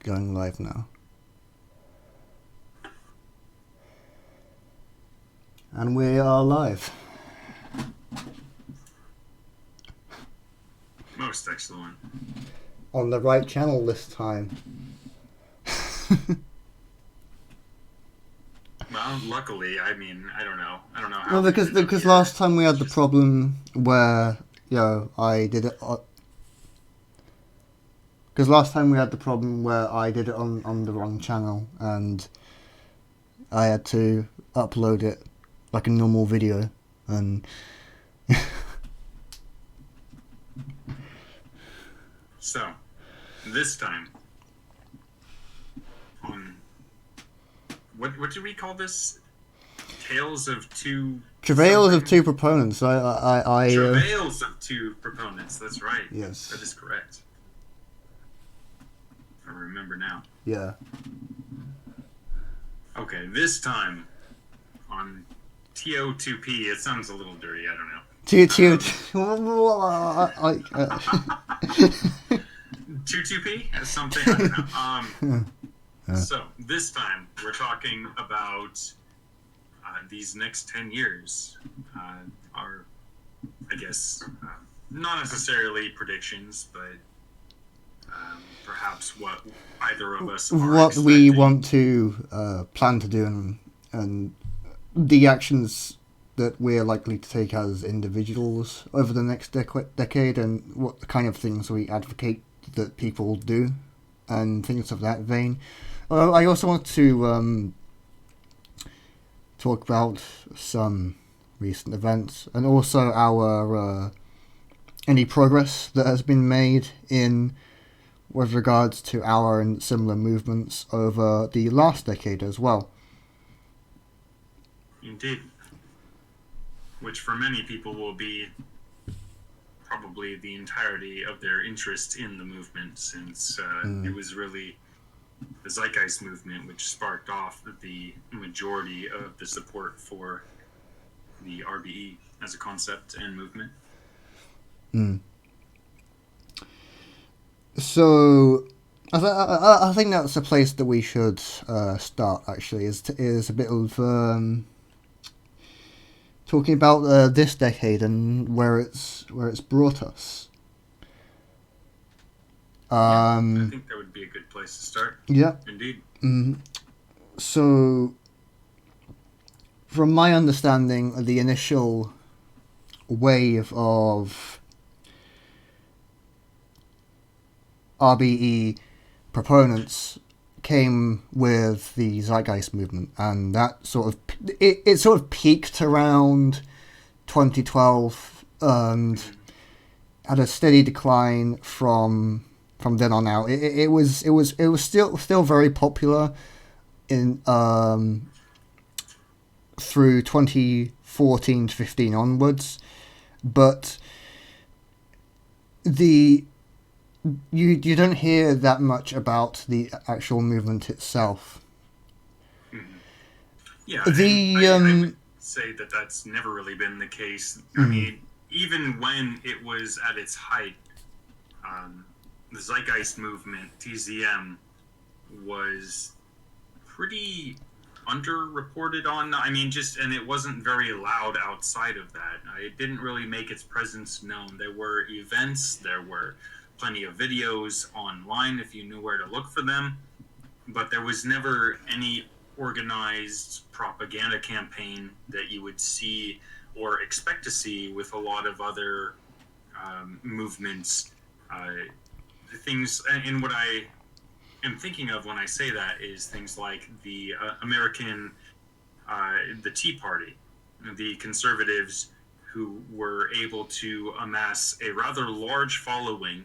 going live now. And we are live. Most excellent. On the right channel this time. Well, luckily, I mean, I don't know how. Well, because last time we had the problem where, I did it. Because last time we had the problem where I did it on the wrong channel, and I had to upload it like a normal video, and So, this time, on what did we call this? Tales of two. Travails of two proponents. Travails of two proponents. That's right. Yes, that is correct. I remember now. Yeah. Okay, this time on To2P. It sounds a little dirty. I don't know. To2P? Something, I don't know. So, this time, we're talking about these next 10 years. Are, I guess, not necessarily predictions, but perhaps what either of us are what expecting. we want to plan to do, and the actions that we're likely to take as individuals over the next decade, and what kind of things we advocate that people do, and things of that vein. I also want to talk about some recent events, and also our any progress that has been made with regards to our and similar movements over the last decade as well. Indeed. Which for many people will be probably the entirety of their interest in the movement, since it was really the Zeitgeist movement which sparked off the majority of the support for the RBE as a concept and movement. So, I think that's a place that we should start. Actually, is a bit of talking about this decade and where it's brought us. I think that would be a good place to start. Yeah, indeed. So, from my understanding, the initial wave of RBE proponents came with the Zeitgeist movement, and that sort of it sort of peaked around 2012 and had a steady decline from then on out. It was still very popular in through 2014 to 15 onwards, but you don't hear that much about the actual movement itself. Yeah, I would say that that's never really been the case. I mean, even when it was at its height, the Zeitgeist movement, TZM, was pretty underreported on. I mean, and it wasn't very loud outside of that. It didn't really make its presence known. There were events, there were plenty of videos online if you knew where to look for them, but there was never any organized propaganda campaign that you would see or expect to see with a lot of other movements. Things, and what I am thinking of when I say that is things like the American, the Tea Party, the conservatives who were able to amass a rather large following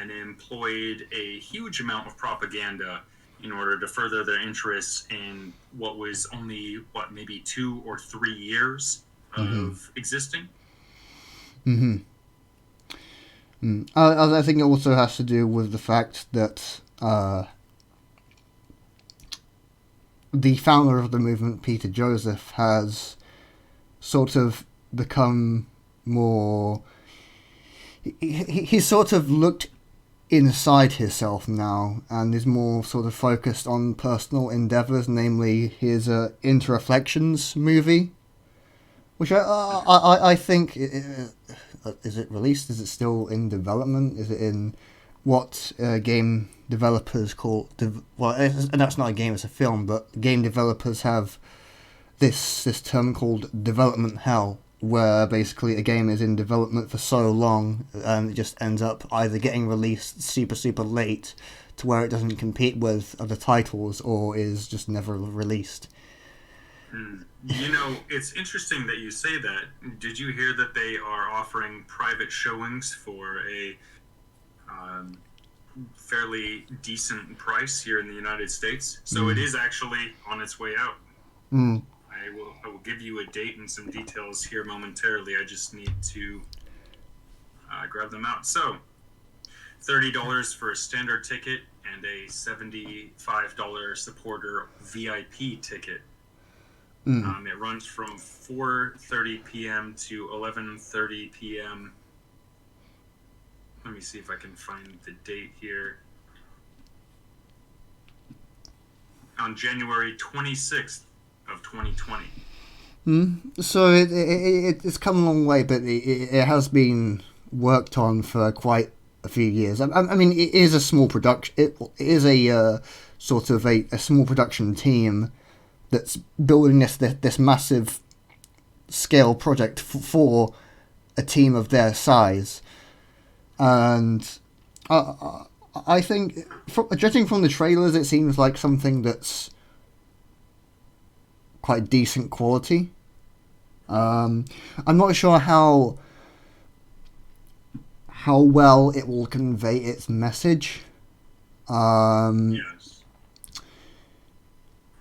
and employed a huge amount of propaganda in order to further their interests in what was only, maybe 2 or 3 years of existing. I think it also has to do with the fact that the founder of the movement, Peter Joseph, has sort of become more... He sort of looked inside himself now, and is more sort of focused on personal endeavors, namely his Interreflections movie, which I think is it released? Is it still in development? Is it in what game developers call and that's not a game, it's a film, but game developers have this term called development hell, where basically a game is in development for so long and it just ends up either getting released super late to where it doesn't compete with other titles, or is just never released. You know, it's interesting that you say that. Did you hear that they are offering private showings for a fairly decent price here in the United States? So it is actually on its way out. I will give you a date and some details here momentarily. I just need to grab them out. So, $30 for a standard ticket and a $75 supporter VIP ticket. It runs from 4:30 p.m. to 11:30 p.m. Let me see if I can find the date here. On January 26th of 2020. So it's come a long way, but it has been worked on for quite a few years. I mean, it is a small production. It is a sort of a small production team that's building this massive scale project for a team of their size, and I think, judging from the trailers, it seems like something that's quite decent quality. I'm not sure how well it will convey its message. Yes.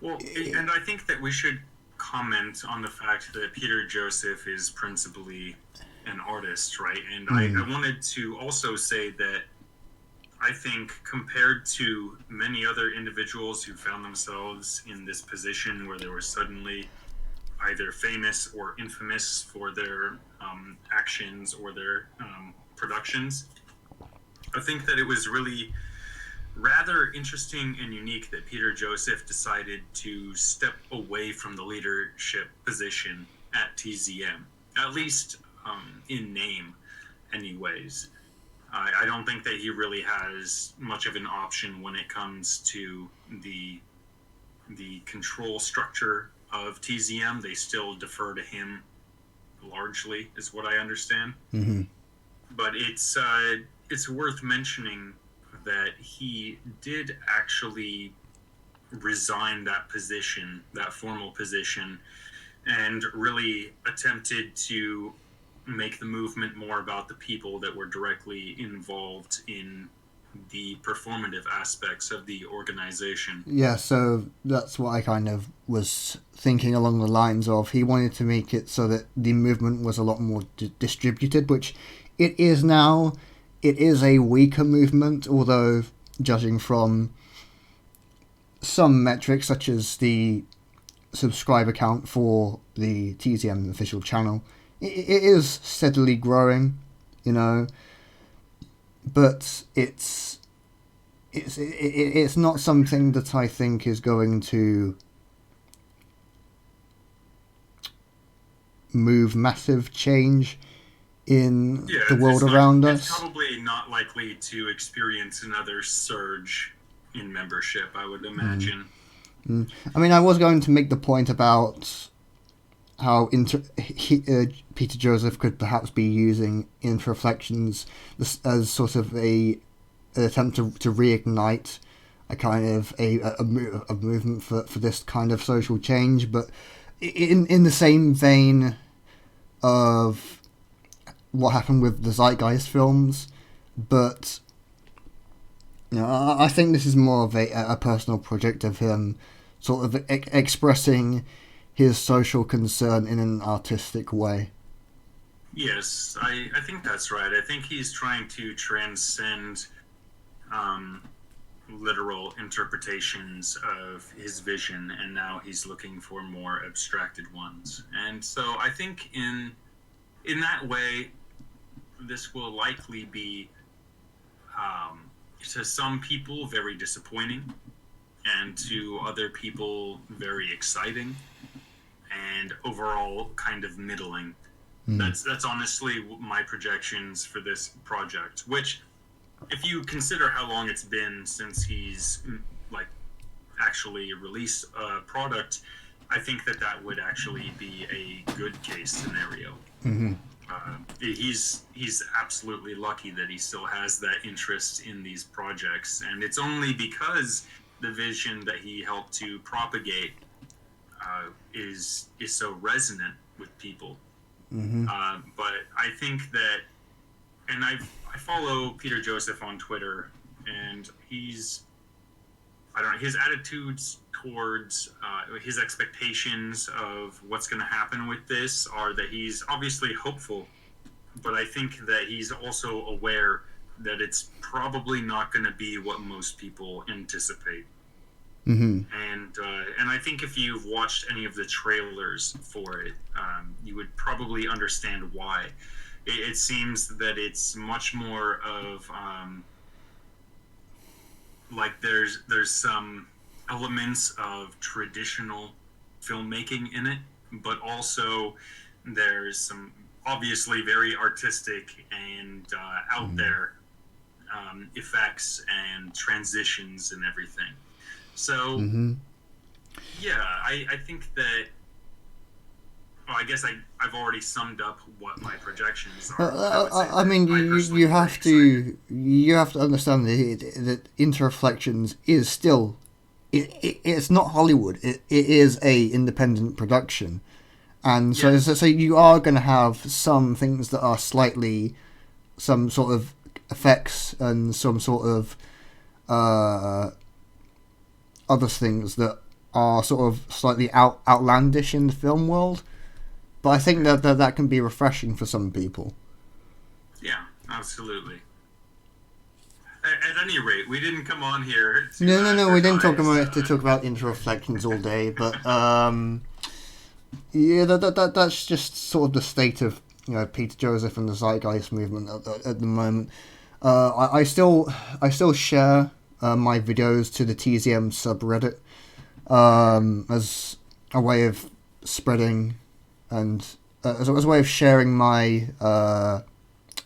Well, and I think that we should comment on the fact that Peter Joseph is principally an artist, right? And I wanted to also say that I think, compared to many other individuals who found themselves in this position where they were suddenly either famous or infamous for their actions or their productions, I think that it was really rather interesting and unique that Peter Joseph decided to step away from the leadership position at TZM, at least in name anyways. I don't think that he really has much of an option when it comes to the control structure of TZM. They still defer to him largely, is what I understand. But it's worth mentioning that he did actually resign that position, that formal position, and really attempted to make the movement more about the people that were directly involved in the performative aspects of the organization. Yeah, so that's what I kind of was thinking along the lines of. He wanted to make it so that the movement was a lot more distributed, which it is now. It is a weaker movement, although judging from some metrics such as the subscriber count for the TZM official channel, it is steadily growing, you know, but it's not something that I think is going to move massive change in the world around us. It's probably not likely to experience another surge in membership, I would imagine. I mean, I was going to make the point about how Peter Joseph could perhaps be using Interreflections as sort of an attempt to reignite a kind of a movement for this kind of social change, but in the same vein of what happened with the Zeitgeist films. But you know, I think this is more of a personal project of him sort of expressing his social concern in an artistic way. Yes, I think that's right. I think he's trying to transcend literal interpretations of his vision, and now he's looking for more abstracted ones. And so I think in that way, this will likely be to some people very disappointing, and to other people very exciting, and overall kind of middling. That's honestly my projections for this project, which, if you consider how long it's been since he's like actually released a product, I think that would actually be a good case scenario. He's absolutely lucky that he still has that interest in these projects, and it's only because the vision that he helped to propagate is so resonant with people. But I think that, and I follow Peter Joseph on Twitter, and his attitudes towards his expectations of what's going to happen with this are that he's obviously hopeful, but I think that he's also aware that it's probably not going to be what most people anticipate. And I think if you've watched any of the trailers for it, you would probably understand why. It seems that it's much more of like there's some elements of traditional filmmaking in it, but also there's some obviously very artistic and out there effects and transitions and everything. So, yeah, I think that. Well, I guess I've already summed up what my projections are. I mean, you have to understand that Interreflections is still it's not Hollywood. It is a independent production, and so you are going to have some things that are slightly some sort of effects and some sort of other things that are sort of slightly outlandish in the film world. But I think that can be refreshing for some people. Yeah, absolutely. At any rate, we didn't come on here to... No, we didn't talk about Interreflections all day, but yeah, that's just sort of the state of Peter Joseph and the Zeitgeist movement at the moment. I still share my videos to the TZM subreddit as a way of spreading and as a way of sharing my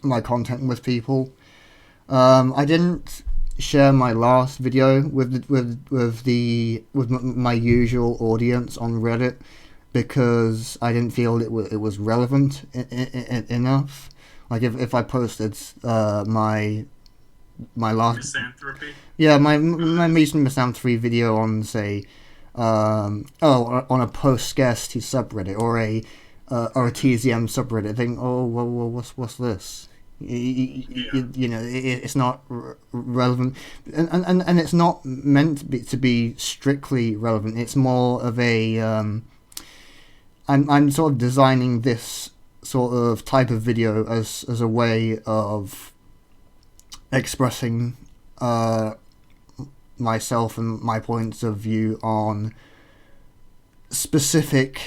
my content with people. I didn't share my last video with my usual audience on Reddit because I didn't feel it was relevant enough. Like if I posted my last Misanthropy? Yeah, my recent Misanthropy video on say on a post-scarcity subreddit or a TZM subreddit, I think, well, what's this? It's not relevant, and it's not meant to be strictly relevant. It's more of a I'm sort of designing this sort of type of video as a way of expressing myself and my points of view on specific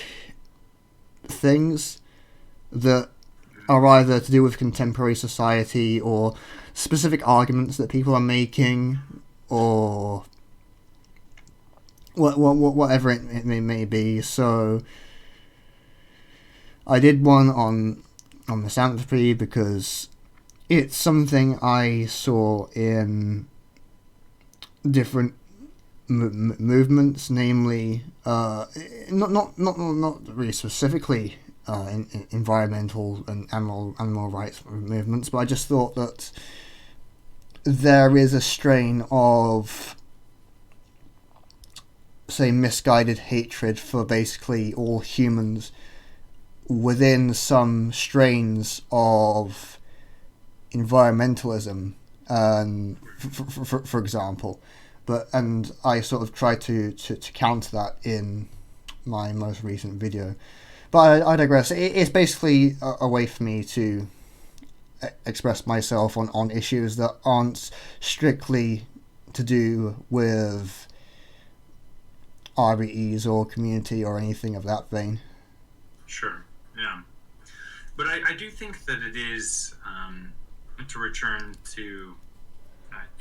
things that are either to do with contemporary society or specific arguments that people are making or whatever it may be. So I did one on misanthropy because it's something I saw in different movements, namely not really specifically environmental and animal rights movements, but I just thought that there is a strain of, say, misguided hatred for basically all humans within some strains of environmentalism, for example. And I sort of tried to counter that in my most recent video. But I digress. It's basically a way for me to express myself on issues that aren't strictly to do with RBEs or community or anything of that vein. Sure, yeah. But I do think that it is, to return to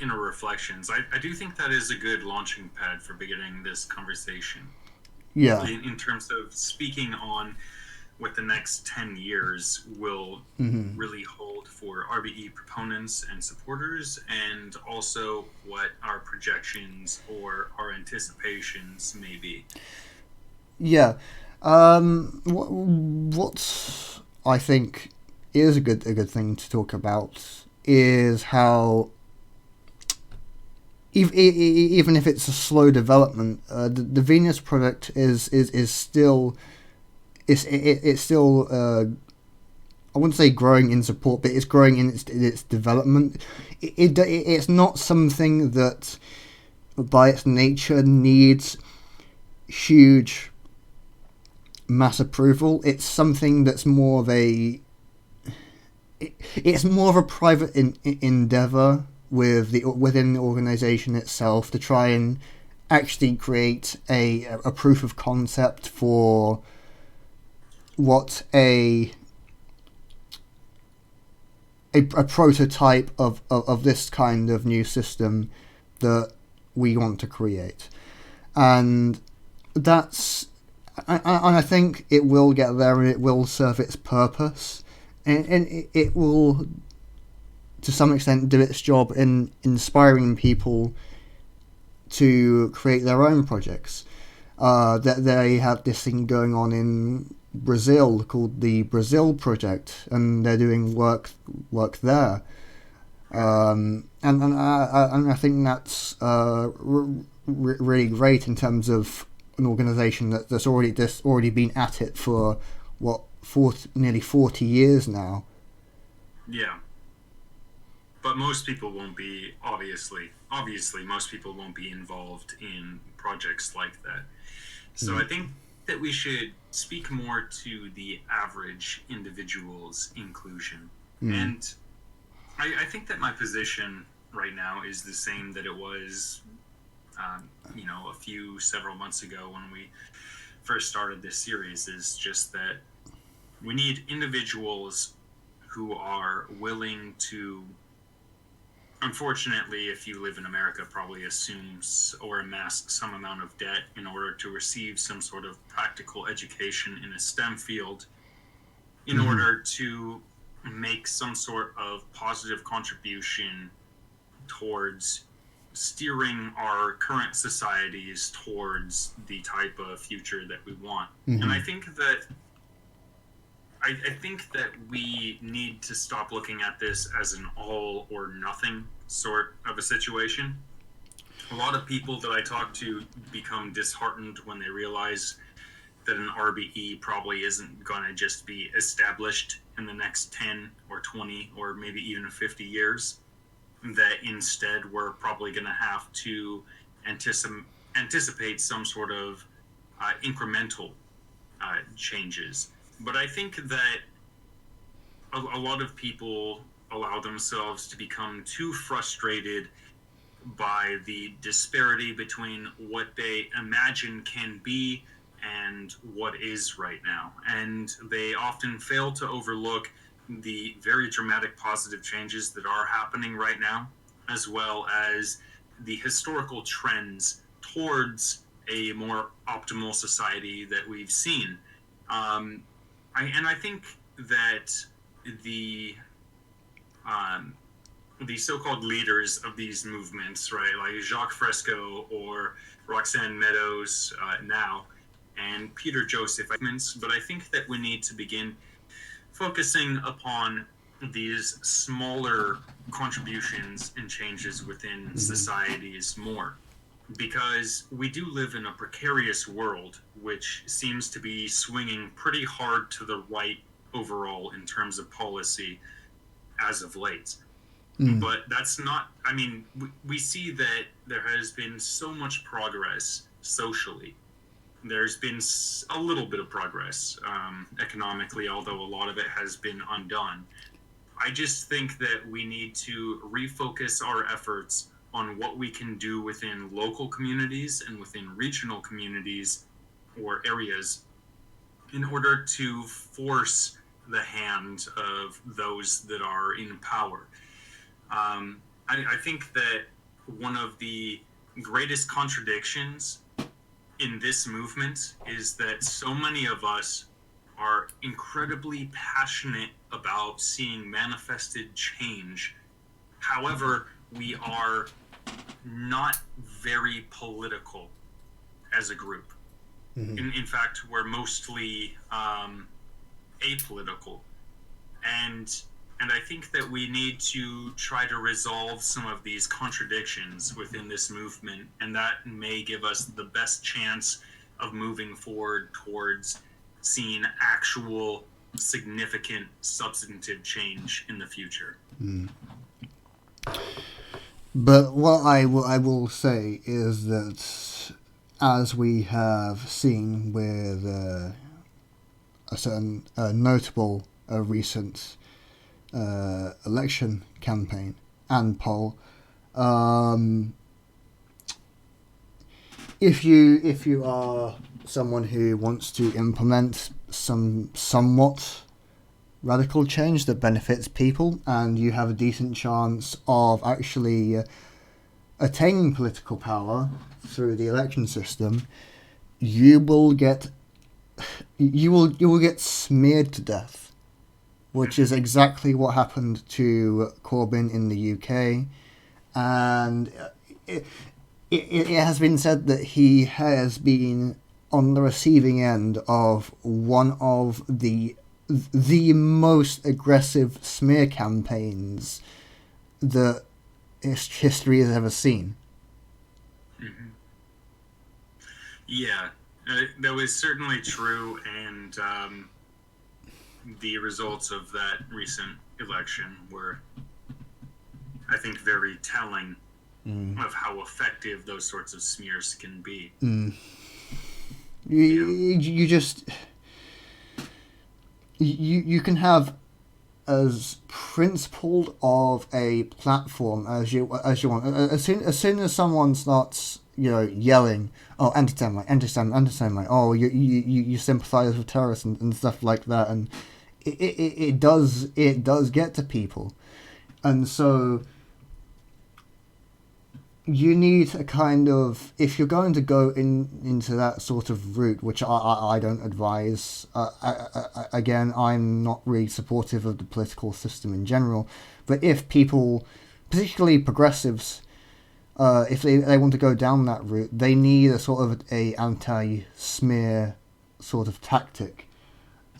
Interreflections. I do think that is a good launching pad for beginning this conversation. Yeah. In terms of speaking on what the next 10 years will really hold for RBE proponents and supporters, and also what our projections or our anticipations may be. Yeah. What I think is a good thing to talk about is how even if it's a slow development, the Venus product is still it's still I wouldn't say growing in support, but it's growing in its development. It's not something that by its nature needs huge mass approval. It's something that's more of a it's more of a private endeavor within the organization itself to try and actually create a proof of concept for what a prototype of this kind of new system that we want to create. And that's and I think it will get there and it will serve its purpose, and it will to some extent do its job in inspiring people to create their own projects. That they have this thing going on in Brazil called the Brazil Project, and they're doing work there. And I think that's really great in terms of an organisation that's already been at it for nearly 40 years now. Yeah. But most people won't be, obviously, most people won't be involved in projects like that. So I think that we should speak more to the average individual's inclusion. And I think that my position right now is the same that it was, several months ago when we first started this series, is just that we need individuals who are willing to, unfortunately, if you live in America, probably assumes or amass some amount of debt in order to receive some sort of practical education in a STEM field in order to make some sort of positive contribution towards steering our current societies towards the type of future that we want. And I think that we need to stop looking at this as an all or nothing sort of a situation. A lot of people that I talk to become disheartened when they realize that an RBE probably isn't going to just be established in the next 10 or 20 or maybe even 50 years. That instead we're probably going to have to anticipate some sort of incremental changes. But I think that a lot of people allow themselves to become too frustrated by the disparity between what they imagine can be and what is right now. And they often fail to overlook the very dramatic positive changes that are happening right now, as well as the historical trends towards a more optimal society that we've seen. I think that the so-called leaders of these movements, right, like Jacques Fresco or Roxanne Meadows now, and Peter Joseph, but I think that we need to begin focusing upon these smaller contributions and changes within societies more. Because we do live in a precarious world, which seems to be swinging pretty hard to the right overall in terms of policy as of late. But that's not, we see that there has been so much progress socially. There's been a little bit of progress economically, although a lot of it has been undone. I just think that we need to refocus our efforts on what we can do within local communities and within regional communities or areas in order to force the hand of those that are in power. I think that one of the greatest contradictions in this movement is that so many of us are incredibly passionate about seeing manifested change. However, we are not very political as a group. In fact, we're mostly apolitical. And I think that we need to try to resolve some of these contradictions within this movement, and that may give us the best chance of moving forward towards seeing actual significant substantive change in the future. But what I will say is that, as we have seen with a certain notable recent election campaign and poll, if you are someone who wants to implement some somewhat radical change that benefits people, and you have a decent chance of actually attaining political power through the election system, you will get smeared to death, which is exactly what happened to Corbyn in the UK, and it has been said that he has been on the receiving end of one of the most aggressive smear campaigns that history has ever seen. Mm-hmm. Yeah, that was certainly true, and the results of that recent election were, I think, very telling of how effective those sorts of smears can be. You just... You can have as principled of a platform as you want. As soon as someone starts, yelling, "Oh, anti-Semite," "Oh, you sympathise with terrorists," and stuff like that, and it does get to people, and so you need a kind of, if you're going to go into that sort of route, which I don't advise. Again, I'm not really supportive of the political system in general, but if people, particularly progressives, if they want to go down that route, they need a sort of a anti-smear sort of tactic.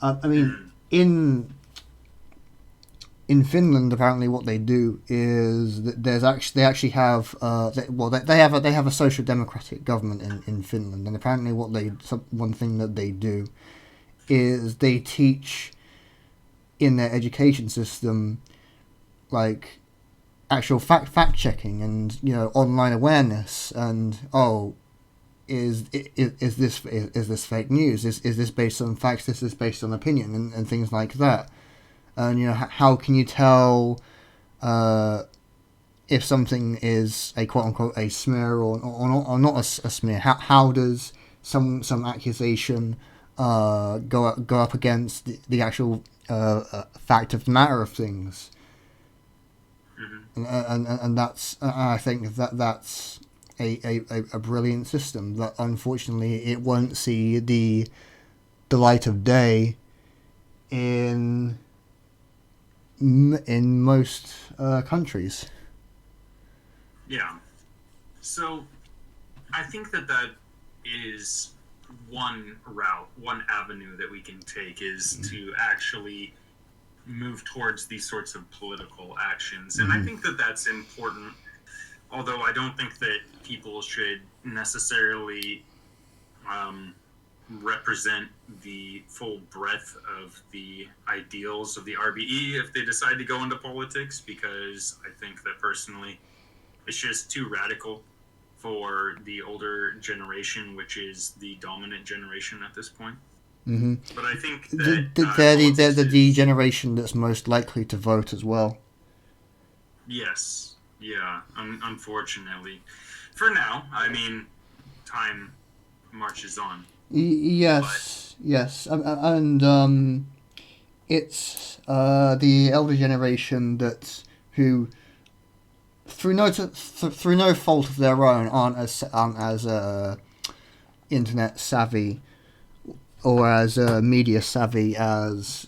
I mean, in Finland, apparently, what they do is that they actually have they have a social democratic government in Finland, and apparently one thing that they do is they teach in their education system, like, actual fact checking and online awareness, and is this fake news? Is this based on facts? Is this based on opinion and things like that? And how can you tell if something is a quote unquote a smear or not a smear? How does some accusation go up against the actual fact of the matter of things? And that's I think that's a brilliant system that unfortunately it won't see the light of day in most countries. Yeah. So I think that is one route, one avenue that we can take, is to actually move towards these sorts of political actions. And I think that that's important, although I don't think that people should necessarily represent the full breadth of the ideals of the RBE if they decide to go into politics, because I think that personally it's just too radical for the older generation, which is the dominant generation at this point. But I think that they're the generation that's most likely to vote as well. Yes, yeah, unfortunately. For now, I mean, time marches on. Yes, and it's the elder generation who through no fault of their own, aren't as internet savvy or as media savvy as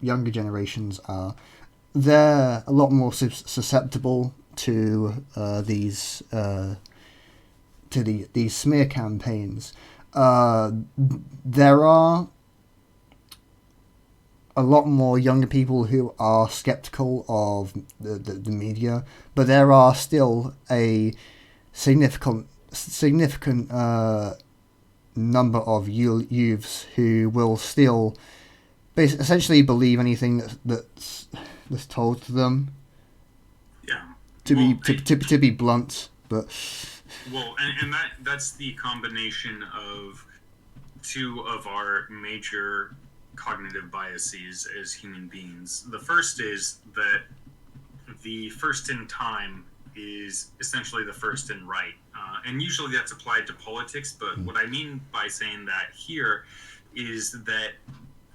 younger generations are. They're a lot more susceptible to these smear campaigns. There are a lot more younger people who are skeptical of the media, but there are still a significant number of youths who will still essentially believe anything that's told to them. Yeah. To be blunt, but and that's the combination of two of our major cognitive biases as human beings. The first is that the first in time is essentially the first in right. And usually that's applied to politics, but what I mean by saying that here is that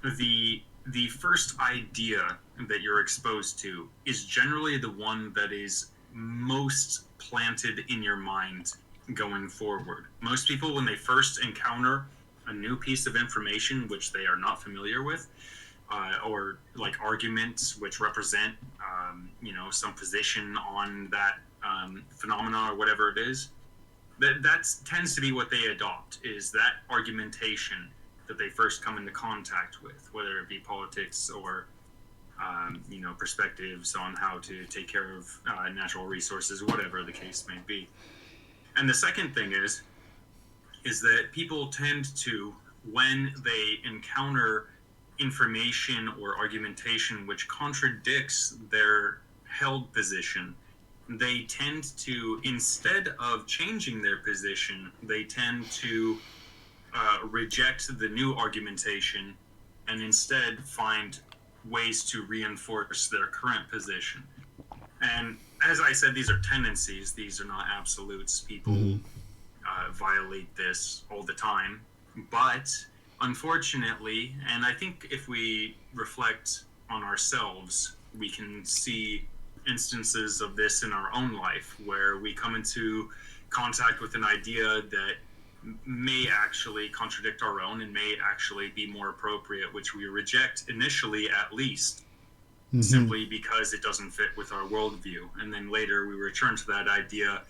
the first idea that you're exposed to is generally the one that is most planted in your mind going forward. Most people, when they first encounter a new piece of information which they are not familiar with, or like arguments which represent some position on that phenomena or whatever it is, that tends to be what they adopt, is that argumentation that they first come into contact with, whether it be politics or perspectives on how to take care of natural resources, whatever the case may be. And the second thing is that people tend to, when they encounter information or argumentation which contradicts their held position, they tend to, instead of changing their position, they tend to reject the new argumentation and instead find ways to reinforce their current position. And as I said, these are tendencies. These are not absolutes. People violate this all the time. But unfortunately, and I think if we reflect on ourselves, we can see instances of this in our own life where we come into contact with an idea that may actually contradict our own and may actually be more appropriate, which we reject initially at least, simply because it doesn't fit with our worldview. And then later we return to that idea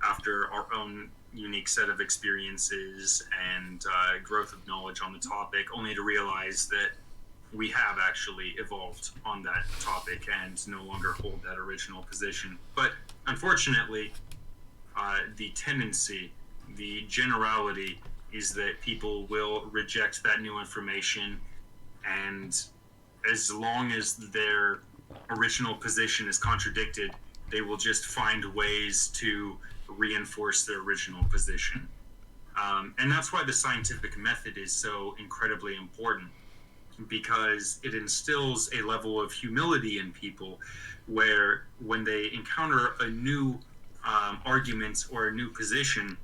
after our own unique set of experiences and growth of knowledge on the topic, only to realize that we have actually evolved on that topic and no longer hold that original position. But unfortunately, the tendency, the generality is that people will reject that new information, and as long as their original position is contradicted, they will just find ways to reinforce their original position. And that's why the scientific method is so incredibly important, because it instills a level of humility in people where when they encounter a new argument or a new position,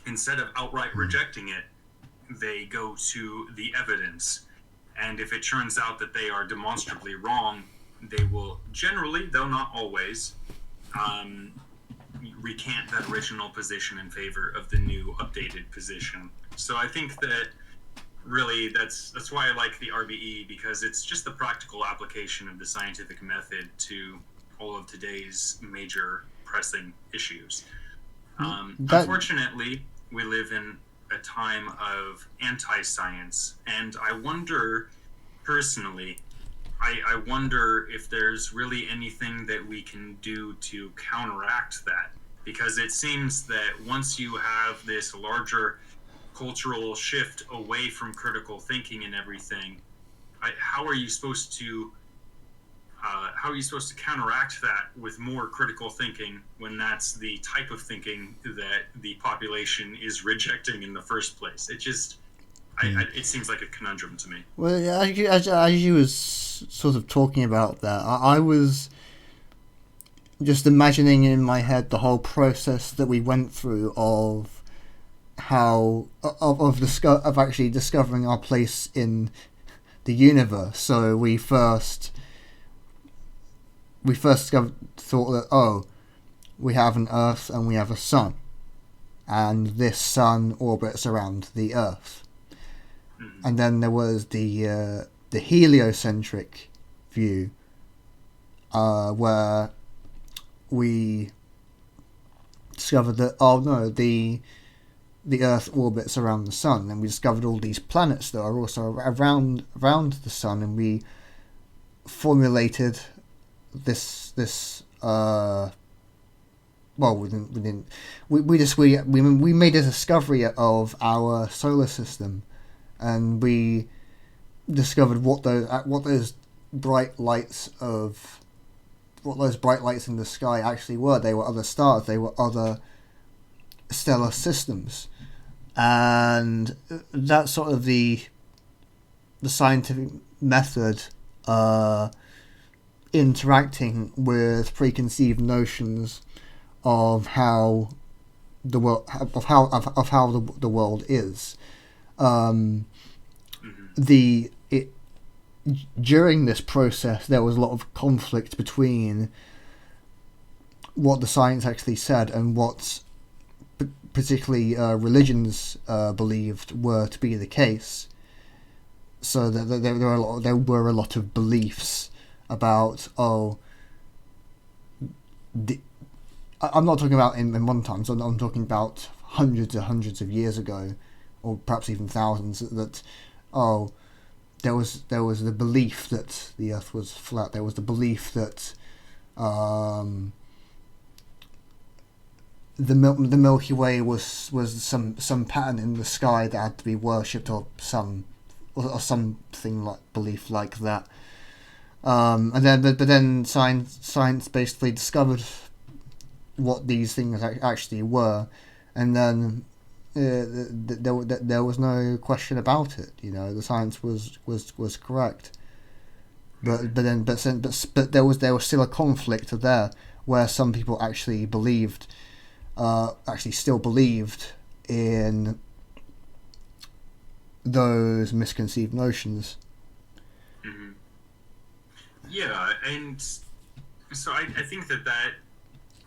instead of outright rejecting it, they go to the evidence. And if it turns out that they are demonstrably wrong, they will generally, though not always, recant that original position in favor of the new updated position. So I think that really that's why I like the RBE, because it's just the practical application of the scientific method to all of today's major pressing issues. Unfortunately, we live in a time of anti-science, and I wonder, personally, I wonder if there's really anything that we can do to counteract that, because it seems that once you have this larger cultural shift away from critical thinking and everything, how are you supposed to counteract that with more critical thinking when that's the type of thinking that the population is rejecting in the first place? It just, it seems like a conundrum to me. Well, as you was sort of talking about that, I was just imagining in my head the whole process that we went through of actually discovering our place in the universe. So we first thought that, we have an Earth and we have a sun, and this sun orbits around the Earth. And then there was the heliocentric view, where we discovered that the Earth orbits around the sun, and we discovered all these planets that are also around the sun, and we formulated this we made a discovery of our solar system, and we discovered what those bright lights in the sky actually were. They were other stars. They were other stellar systems, and that's sort of the scientific method interacting with preconceived notions of how the world the world is. During this process, there was a lot of conflict between what the science actually said and what particularly religions believed were to be the case. So that there were a lot of beliefs about I'm not talking about in modern times. I'm talking about hundreds and hundreds of years ago, or perhaps even thousands. That there was the belief that the Earth was flat. There was the belief that the Milky Way was some pattern in the sky that had to be worshipped, or something like belief like that. But then science basically discovered what these things actually were, and then there was no question about it. The science was correct. But there was still a conflict there, where some people actually still believed in those misconceived notions. Mm-hmm. Yeah, and so I think that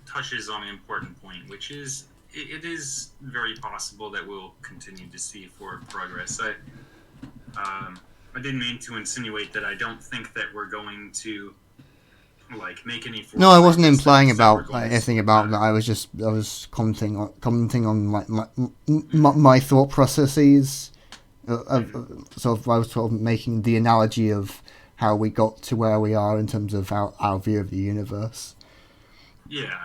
touches on an important point, which is it is very possible that we'll continue to see forward progress. I didn't mean to insinuate that I don't think that we're going to make any. No, I wasn't implying about anything about that. I was commenting on my thought processes. I was sort of making the analogy of how we got to where we are in terms of our view of the universe. Yeah,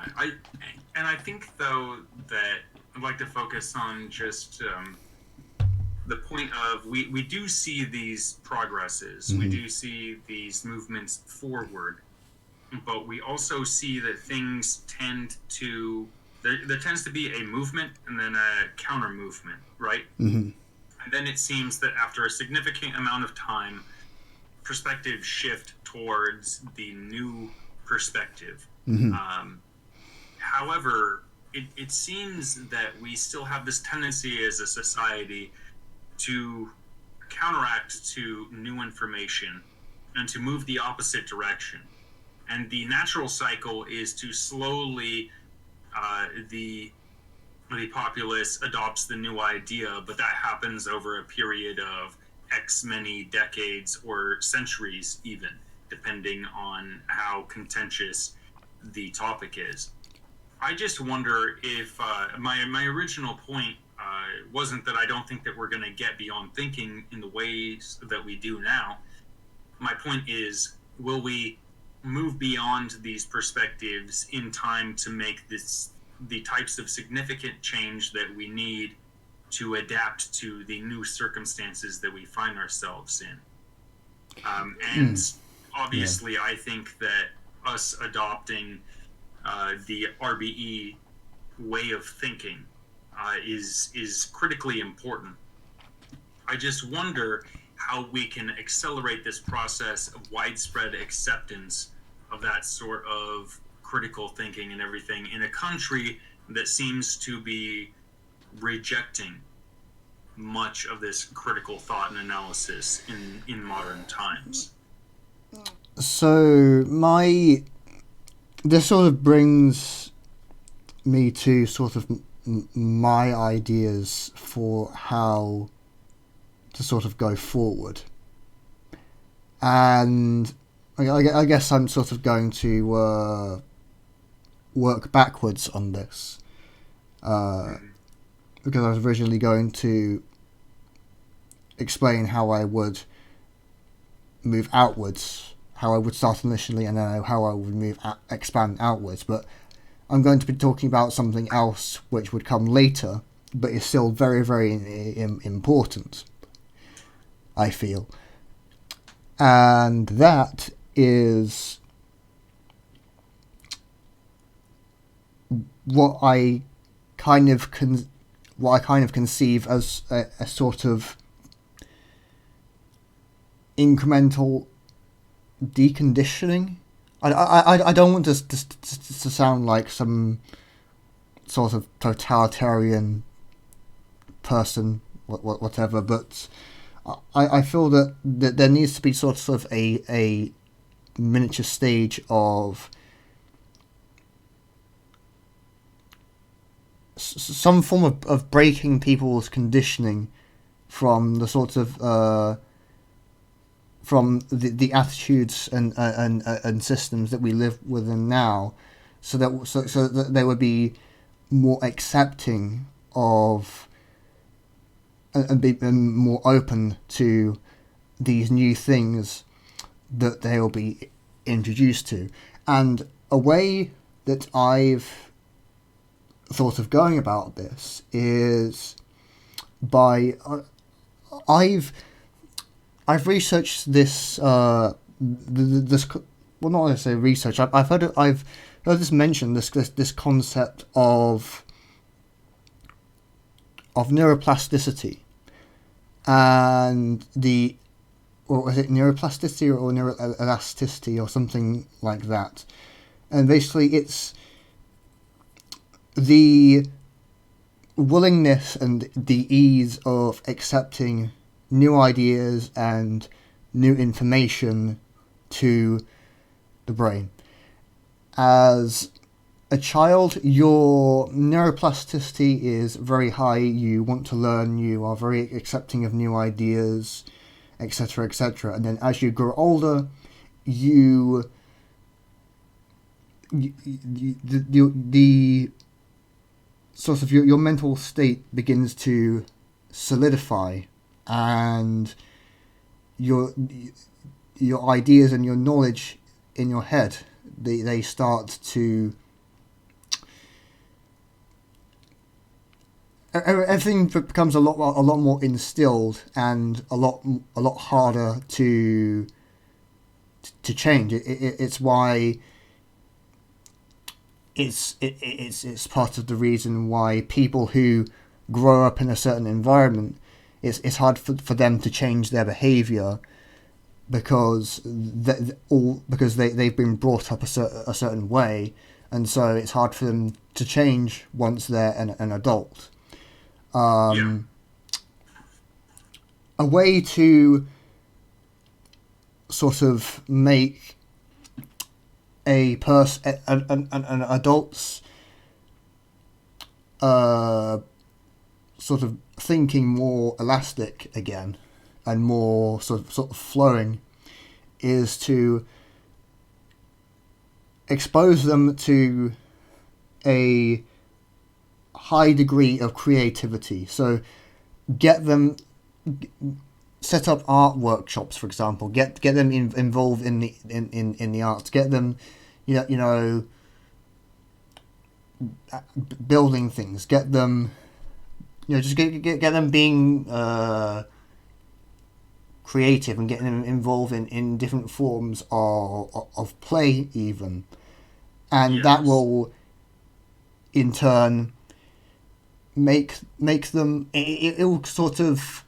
I think though that I'd like to focus on just the point of we do see these progresses, mm-hmm. We do see these movements forward, but we also see that things tend to there tends to be a movement and then a counter movement, right? Mm-hmm. And then it seems that after a significant amount of time, perspectives shift towards the new perspective. Mm-hmm. However, it seems that we still have this tendency as a society to counteract to new information and to move the opposite direction. And the natural cycle is to slowly the populace adopts the new idea, but that happens over a period of X many decades or centuries even, depending on how contentious the topic is. I just wonder if my original point wasn't that I don't think that we're going to get beyond thinking in the ways that we do now. My point is, will we move beyond these perspectives in time to make the types of significant change that we need to adapt to the new circumstances that we find ourselves in? Obviously, yeah. I think that us adopting the RBE way of thinking is critically important. I just wonder how we can accelerate this process of widespread acceptance of that sort of critical thinking and everything in a country that seems to be rejecting much of this critical thought and analysis in modern times. So this sort of brings me to sort of my ideas for how to sort of go forward. And I guess I'm sort of going to work backwards on this, because I was originally going to explain how I would move outwards, how I would start initially, and then how I would expand outwards. But I'm going to be talking about something else which would come later, but is still very, very important, I feel. And that is what I kind of conceive as a sort of incremental deconditioning. I don't want to sound like some sort of totalitarian person, whatever, but I feel that there needs to be sort of a miniature stage of some form of breaking people's conditioning from the sort of from the attitudes and systems that we live within now, so that they would be more accepting of and be more open to these new things that they'll be introduced to. And a way that I've thought of going about this is by I've researched this this, well, not necessarily research. I've heard this mentioned, this concept of neuroplasticity, and or is it neuroplasticity or neuroelasticity or something like that? And basically, it's the willingness and the ease of accepting new ideas and new information to the brain. As a child, your neuroplasticity is very high. You want to learn. You are very accepting of new ideas, etc., etc. And then as you grow older, the sort of your mental state begins to solidify, and your ideas and your knowledge in your head, they start to, everything becomes a lot more instilled and a lot harder to change. It's why it's part of the reason why people who grow up in a certain environment, it's hard for them to change their behavior, because they've been brought up a certain way, and so it's hard for them to change once they're an adult. A way to sort of make an adult's sort of thinking more elastic again and more sort of flowing is to expose them to a high degree of creativity. So get them, set up art workshops, for example. Get them involved in the arts. Get them, you know, building things. Get them, just get them being creative, and getting them involved in different forms of play even, and yes, that will in turn make them, it will sort of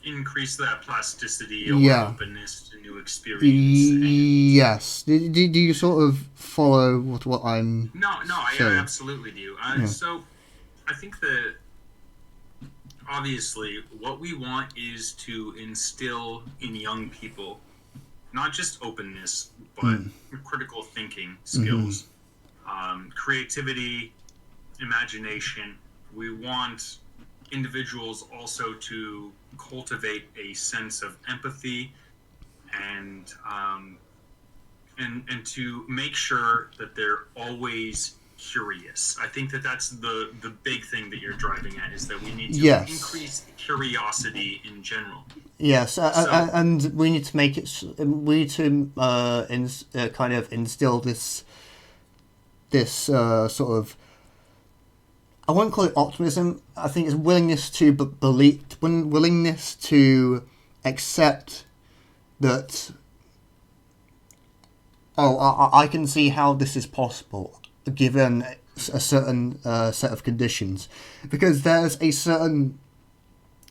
increase that plasticity or openness to new experience. Yes. Do you sort of follow what I'm saying? I absolutely do. So I think that obviously what we want is to instill in young people not just openness, but critical thinking skills. creativity, imagination. We want individuals also to cultivate a sense of empathy and to make sure that they're always curious. I think that that's the big thing that you're driving at, is that we need to increase curiosity in general. Yes, and we need to make it. We need to kind of instill this sort of. I won't call it optimism. I think it's willingness to believe, willingness to accept that. Oh, I can see how this is possible, given a certain set of conditions, because there's a certain.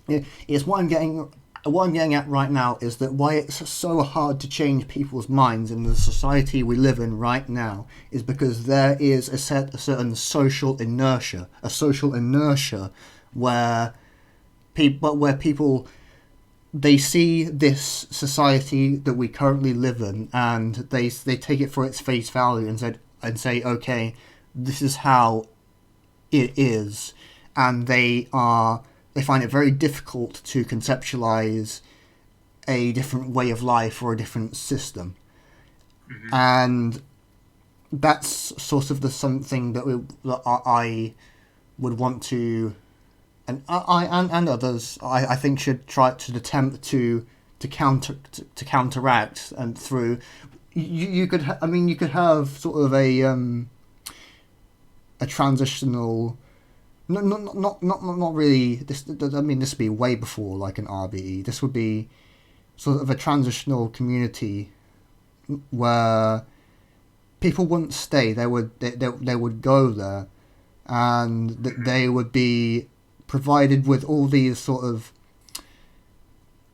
It's what I'm getting. What I'm getting at right now is that why it's so hard to change people's minds in the society we live in right now is because there is a certain social inertia, where people they see this society that we currently live in and they take it for its face value and say okay, this is how it is, and they find it very difficult to conceptualize a different way of life or a different system. Mm-hmm. And that's sort of something that I would want to, and and others I think should attempt to counteract, and through you could have sort of a transitional. Not really. This would be way before like an RBE. This would be sort of a transitional community where people wouldn't stay. They would go there, and they would be provided with all these sort of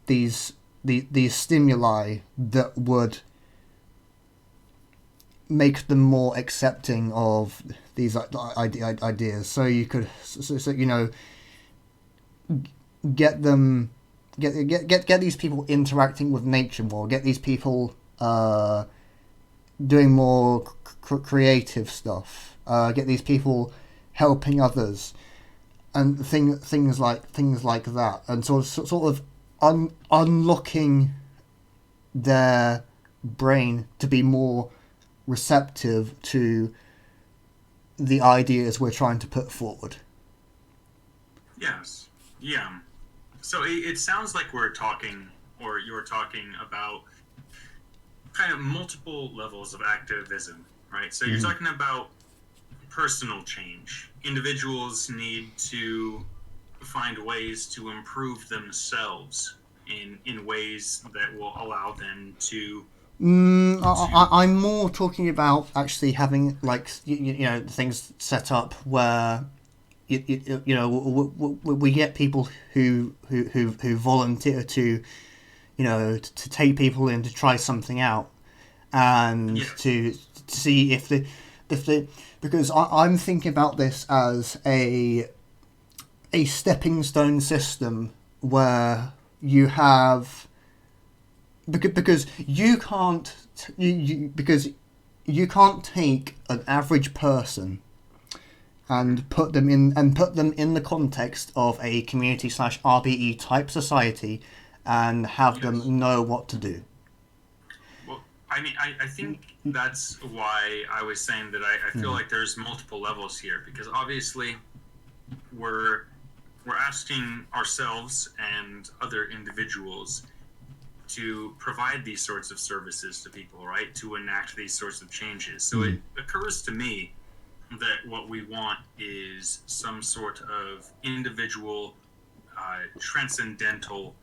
these stimuli that would make them more accepting of these ideas. So you could, get these people interacting with nature more. Get these people doing more creative stuff. Get these people helping others, and things like that, and sort of unlocking their brain to be more receptive to the ideas we're trying to put forward. Yes. Yeah. So it sounds like you're talking about kind of multiple levels of activism, right? So you're talking about personal change. Individuals need to find ways to improve themselves in ways that will allow them to. I'm more talking about actually having things set up where we get people who volunteer to take people in to try something out, and to see if they because I'm thinking about this as a stepping stone system where you have. Because you can't take an average person and put them in the context of a community / RBE type society and have them know what to do. Well, I mean, I think that's why I was saying that I feel like there's multiple levels here, because obviously we're asking ourselves and other individuals to provide these sorts of services to people, right? To enact these sorts of changes. So it occurs to me that what we want is some sort of individual, transcendental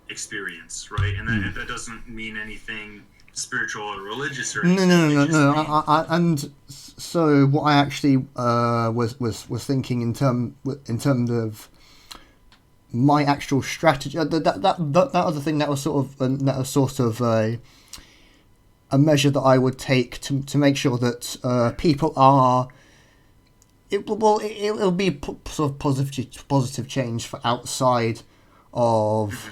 experience, right? And that doesn't mean anything spiritual or religious or anything. No. And so what I actually was thinking in terms of my actual strategy, that other thing that was sort of a measure that I would take to make sure that people are. It'll be sort of positive change for outside of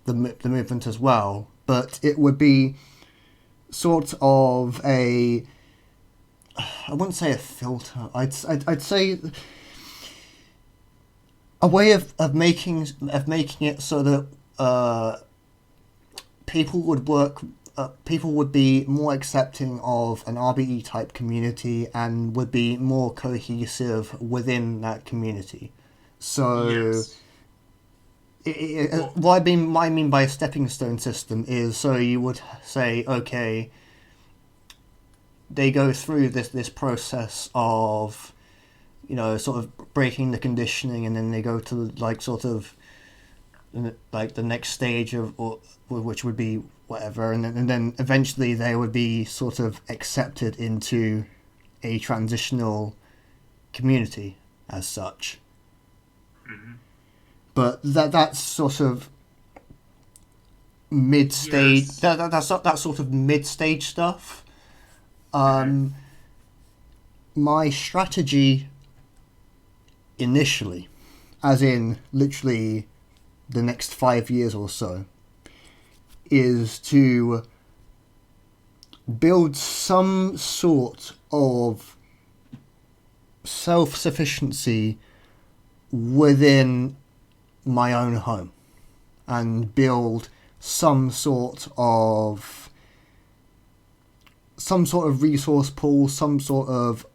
the movement as well, but it would be sort of a I wouldn't say a filter. I'd say a way of making it so that people would work. People would be more accepting of an RBE type community and would be more cohesive within that community. So, Yes. Well, what I mean by a stepping stone system is, so you would say, okay, they go through this process of, sort of breaking the conditioning, and then they go to like sort of like the next stage or which would be whatever, and then eventually they would be sort of accepted into a transitional community as such. hmm But that's sort of mid stage. yes. That's sort of mid stage stuff. hmm Um, my strategy initially, as in literally the next 5 years or so, is to build some sort of self sufficiency within my own home and build some sort of resource pool, some sort of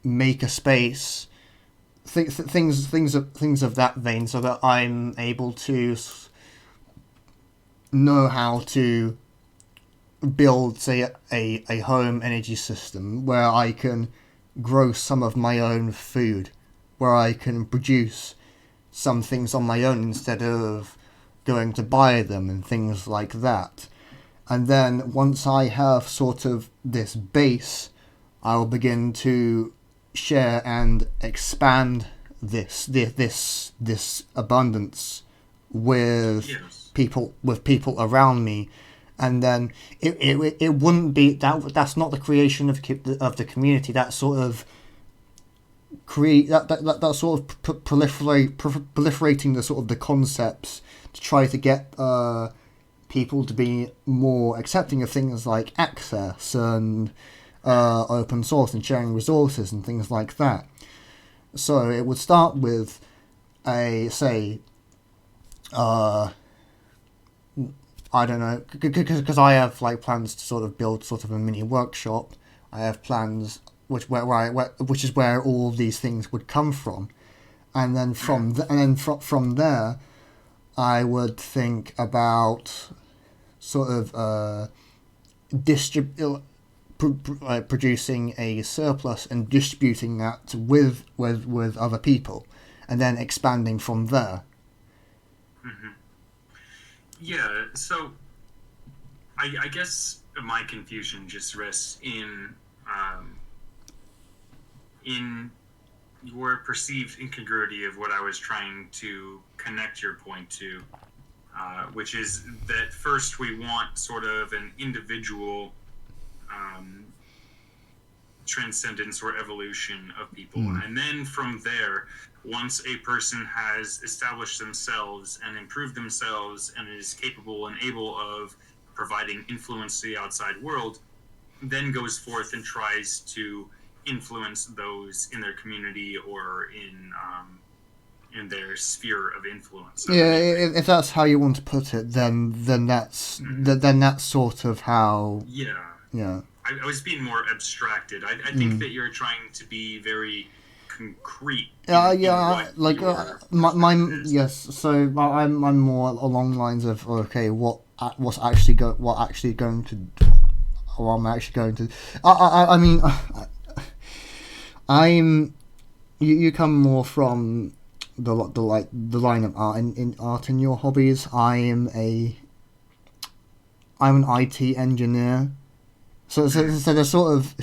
maker space, things of that vein, so that I'm able to know how to build, say, a home energy system where I can grow some of my own food, where I can produce some things on my own instead of going to buy them and things like that. And then once I have sort of this base, I'll begin to share and expand this abundance with Yes. people around me, and then it wouldn't be that's not the creation of the community. That sort of that sort of proliferating the sort of the concepts to try to get people to be more accepting of things like access and open source and sharing resources and things like that. So it would start with a, say, I don't know, because I have like plans to sort of build sort of a mini workshop. I have plans which is where all of these things would come from, and then from there, I would think about sort of producing a surplus and distributing that with other people, and then expanding from there. hmm Yeah. So I guess my confusion just rests um, in your perceived incongruity of what I was trying to connect your point to, which is that first we want sort of an individual um, transcendence or evolution of people. Mm. And then from there, once a person has established themselves and improved themselves and is capable and able of providing influence to the outside world, then goes forth and tries to influence those in their community or in their sphere of influence. Yeah, if that's how you want to put it, then that's sort of how. Yeah. Yeah. I was being more abstracted. I think that you're trying to be very concrete. Like my yes. So I'm more along the lines of, okay, what's actually going to, or I'm actually going to. I mean, I'm you come more from the line of art in art in your hobbies. I'm an IT engineer. So there's sort of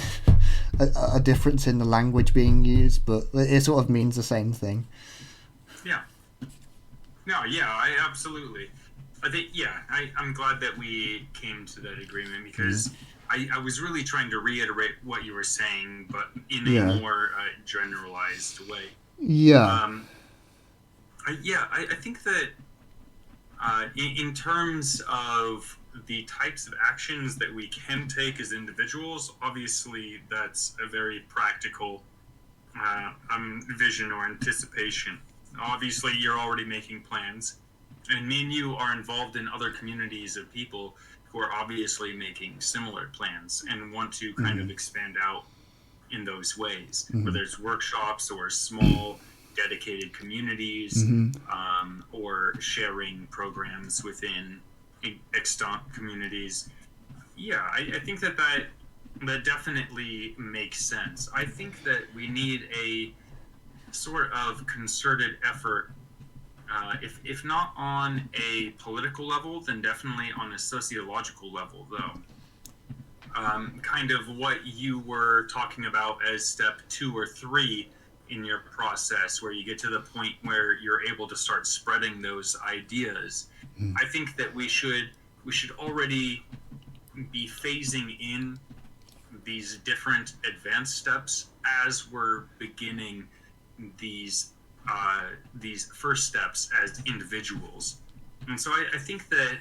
a difference in the language being used, but it sort of means the same thing. Yeah. No, yeah, I absolutely. I think, yeah, I'm glad that we came to that agreement because I was really trying to reiterate what you were saying, but in Yeah. a more generalized way. Yeah. I think that in terms of the types of actions that we can take as individuals, obviously that's a very practical vision or anticipation. Obviously, you're already making plans, and me and you are involved in other communities of people who are obviously making similar plans and want to kind of expand out in those ways, whether it's workshops or small dedicated communities, or sharing programs within extant communities. Yeah, I think that definitely makes sense. I think that we need a sort of concerted effort, if not on a political level, then definitely on a sociological level, though. Kind of what you were talking about as step 2 or 3 in your process, where you get to the point where you're able to start spreading those ideas. I think that we should already be phasing in these different advanced steps as we're beginning these first steps as individuals. And so I think that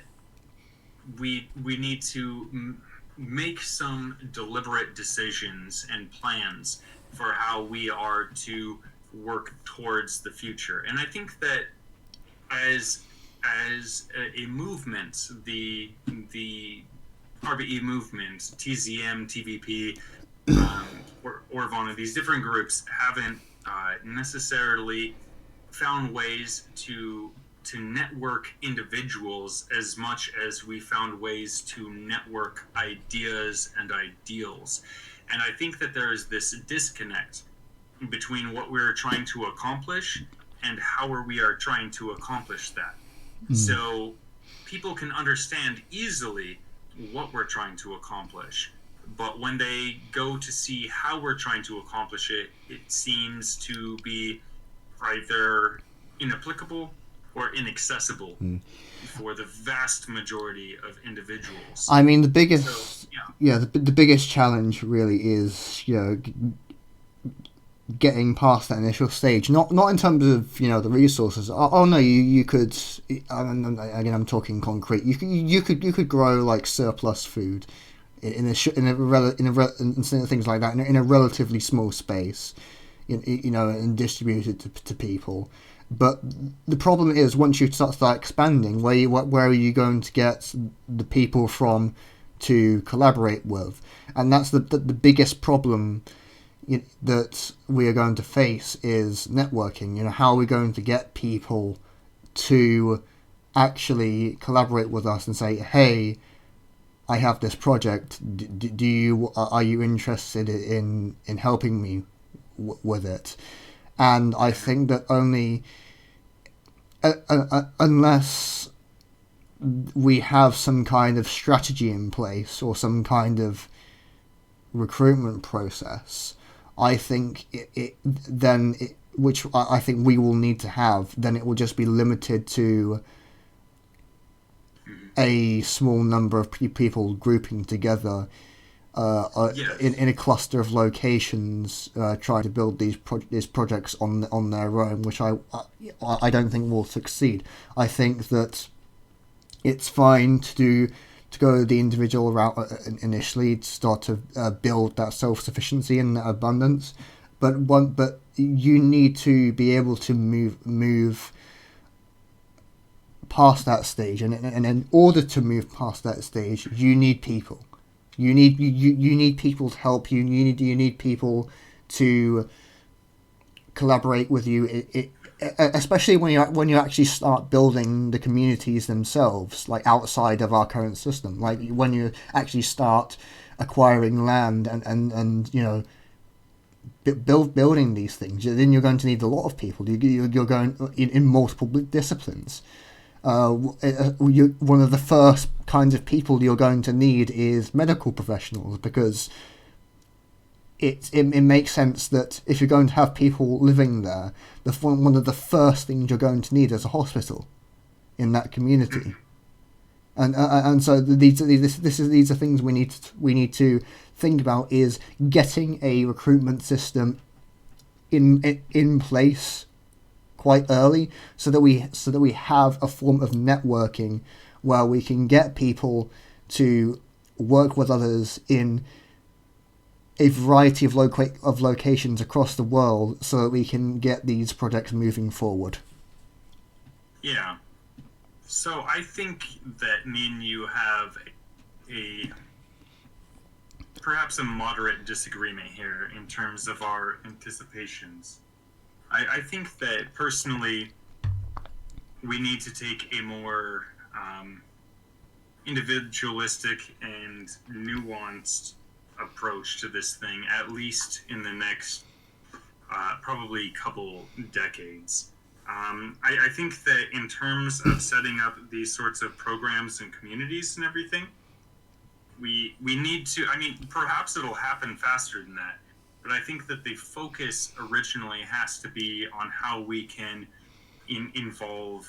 we need to make some deliberate decisions and plans for how we are to work towards the future. And I think that as a movement, the RBE movement, TZM, TVP, or Orvana, these different groups haven't necessarily found ways to network individuals as much as we found ways to network ideas and ideals. And I think that there is this disconnect between what we're trying to accomplish and how we are trying to accomplish that. So people can understand easily what we're trying to accomplish, but when they go to see how we're trying to accomplish it, it seems to be either inapplicable or inaccessible for the vast majority of individuals. I mean, the biggest, the biggest challenge really is, getting past that initial stage. Not in terms of the resources. Oh no, you could. Again, I'm talking concrete. You could grow like surplus food in things like that in a relatively small space, and distribute it to people. But the problem is, once you start expanding, where are you going to get the people from to collaborate with? And that's the biggest problem that we are going to face is networking. How are we going to get people to actually collaborate with us and say, hey, I have this project. Are you interested in helping me with it? And I think that only unless we have some kind of strategy in place or some kind of recruitment process, I think which I think we will need to have, then it will just be limited to a small number of people grouping together in a cluster of locations, trying to build these projects on their own, which I don't think will succeed. I think that it's fine to go the individual route initially, to start to build that self-sufficiency and that abundance, but you need to be able to move past that stage, and in order to move past that stage, you need people. You need people to help you. You need people to collaborate with you. Especially when you actually start building the communities themselves, like outside of our current system. Like when you actually start acquiring land and building these things, then you're going to need a lot of people. You're going in multiple disciplines. One of the first kinds of people you're going to need is medical professionals, because it makes sense that if you're going to have people living there, one of the first things you're going to need is a hospital in that community, and so these are things we need to think about, is getting a recruitment system in place quite early, so that we have a form of networking where we can get people to work with others in a variety of locations across the world so that we can get these projects moving forward. Yeah. So I think that me and you have a perhaps a moderate disagreement here in terms of our anticipations. I think that personally we need to take a more individualistic and nuanced approach to this thing, at least in the next probably couple decades. I think that in terms of setting up these sorts of programs and communities and everything, we need to, I mean, perhaps it'll happen faster than that, but I think that the focus originally has to be on how we can involve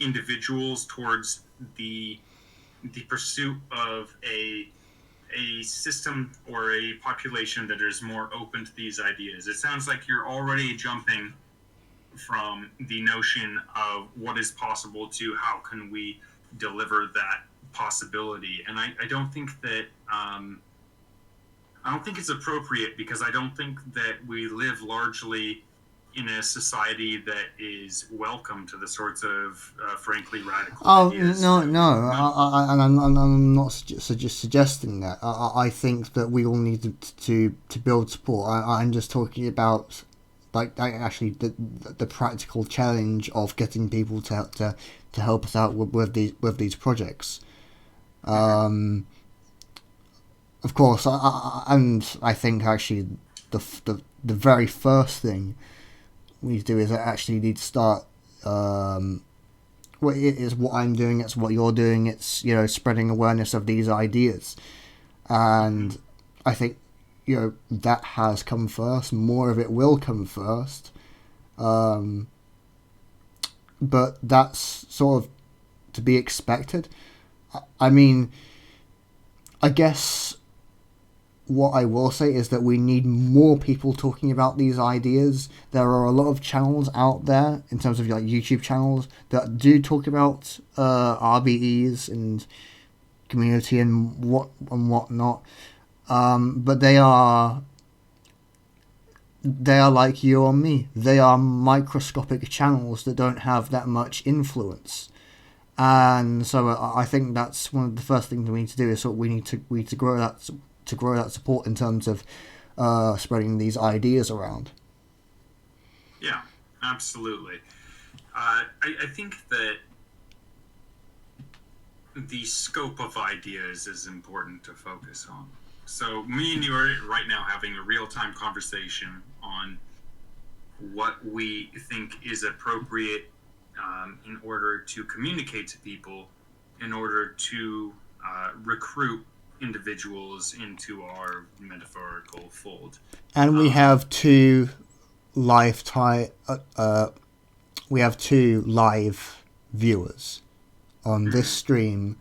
individuals towards the pursuit of a system or a population that is more open to these ideas. It sounds like you're already jumping from the notion of what is possible to how can we deliver that possibility. And I don't think that I don't think it's appropriate, because I don't think that we live largely in a society that is welcome to the sorts of frankly radical ideas. I'm not suggesting that. I think that we all need to build support. I'm just talking about actually the practical challenge of getting people to help us out with these projects. Of course, and I think actually the very first thing we need to do is actually need to start. Well, it is what I'm doing. It's what you're doing. It's spreading awareness of these ideas, and I think that has come first. More of it will come first, but that's sort of to be expected. I mean, I guess what I will say is that we need more people talking about these ideas. There are a lot of channels out there in terms of YouTube channels that do talk about RBEs and community and whatnot. But they are like you or me. They are microscopic channels that don't have that much influence. And so I think that's one of the first things we need to do is we need to grow that support in terms of spreading these ideas around. Yeah, absolutely. I think that the scope of ideas is important to focus on. So me and you are right now having a real-time conversation on what we think is appropriate in order to communicate to people, in order to recruit individuals into our metaphorical fold. And we have two live viewers on this stream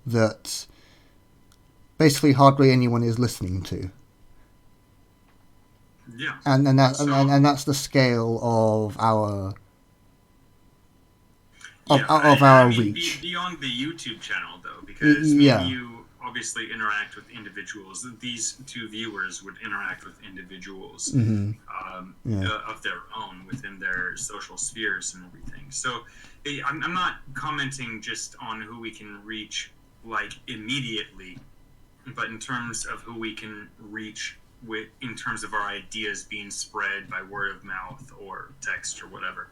that basically hardly anyone is listening to. Yeah. And that's the scale of our reach. Beyond the YouTube channel, though, because me and you obviously interact with individuals. These two viewers would interact with individuals of their own within their social spheres and everything. So I'm not commenting just on who we can reach immediately, but in terms of who we can reach in terms of our ideas being spread by word of mouth or text or whatever.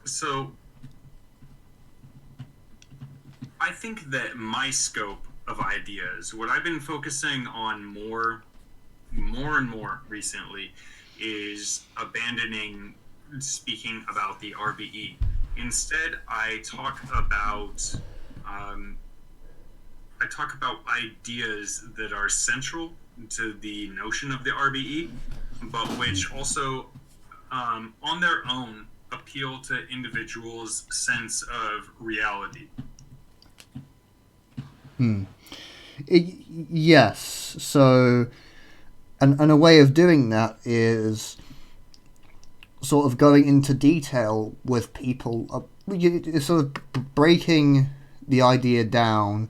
So I think that my scope of ideas, what I've been focusing on more and more recently, is abandoning speaking about the RBE. Instead, I talk about ideas that are central to the notion of the RBE, but which also, on their own, appeal to individuals' sense of reality. Yes. So, and a way of doing that is sort of going into detail with people, sort of breaking the idea down,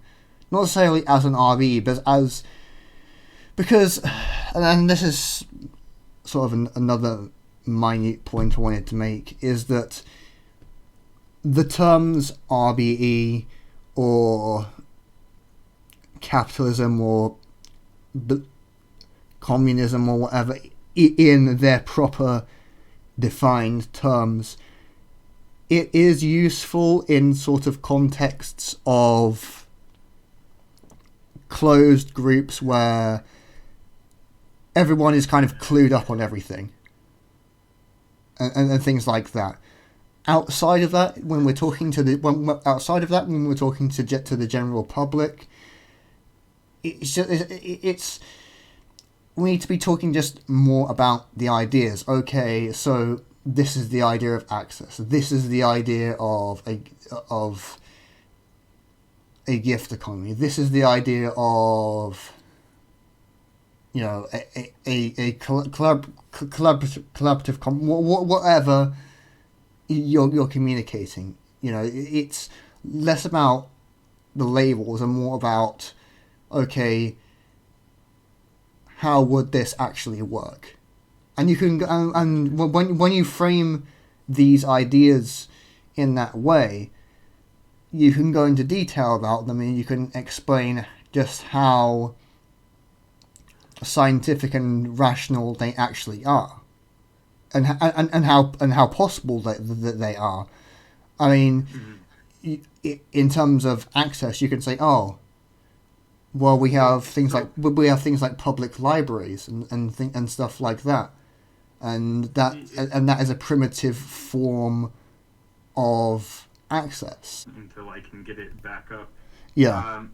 not necessarily as an RBE, but as because, and this is sort of another minute point I wanted to make, is that the terms RBE or capitalism or communism or whatever, in their proper defined terms, it is useful in sort of contexts of closed groups where everyone is kind of clued up on everything and things like that. Outside of that, when we're talking to the when we're talking to the general public, it's we need to be talking just more about the ideas. Okay, so this is the idea of access. This is the idea of a gift economy. This is the idea of, you know, a collaborative whatever you're communicating. You know, it's less about the labels and more about, okay, how would this actually work? And you can and when you frame these ideas in that way, you can go into detail about them, and you can explain just how scientific and rational they actually are, and how possible that they are. I mean, in terms of access, you can say, oh, well, we have things like public libraries and stuff like that, and that is a primitive form of access. Until I can get it back up. Yeah.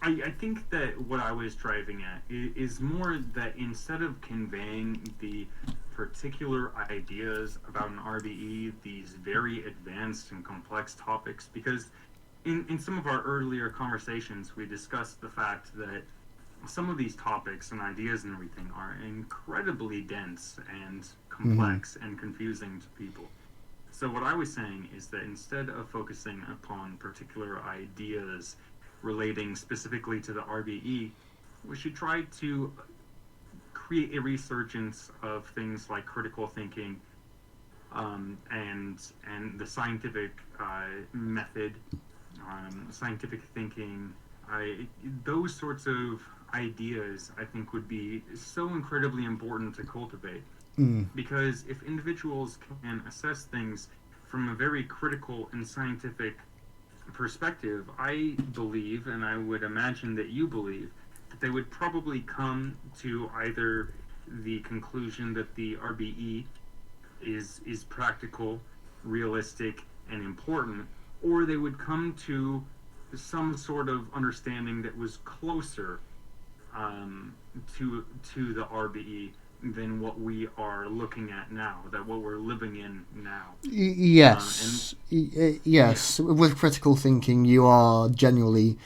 I think that what I was driving at is more that instead of conveying the particular ideas about an RBE, these very advanced and complex topics, because in some of our earlier conversations, we discussed the fact that some of these topics and ideas and everything are incredibly dense and complex and confusing to people. So what I was saying is that instead of focusing upon particular ideas relating specifically to the RBE, we should try to create a resurgence of things like critical thinking and the scientific method, scientific thinking. Those sorts of ideas, I think, would be so incredibly important to cultivate. Because if individuals can assess things from a very critical and scientific perspective, I believe, and I would imagine that you believe, that they would probably come to either the conclusion that the RBE is practical, realistic, and important, or they would come to some sort of understanding that was closer to the RBE than what we are looking at now, that what we're living in now. Yes. Yes. Yeah. With critical thinking, you are generally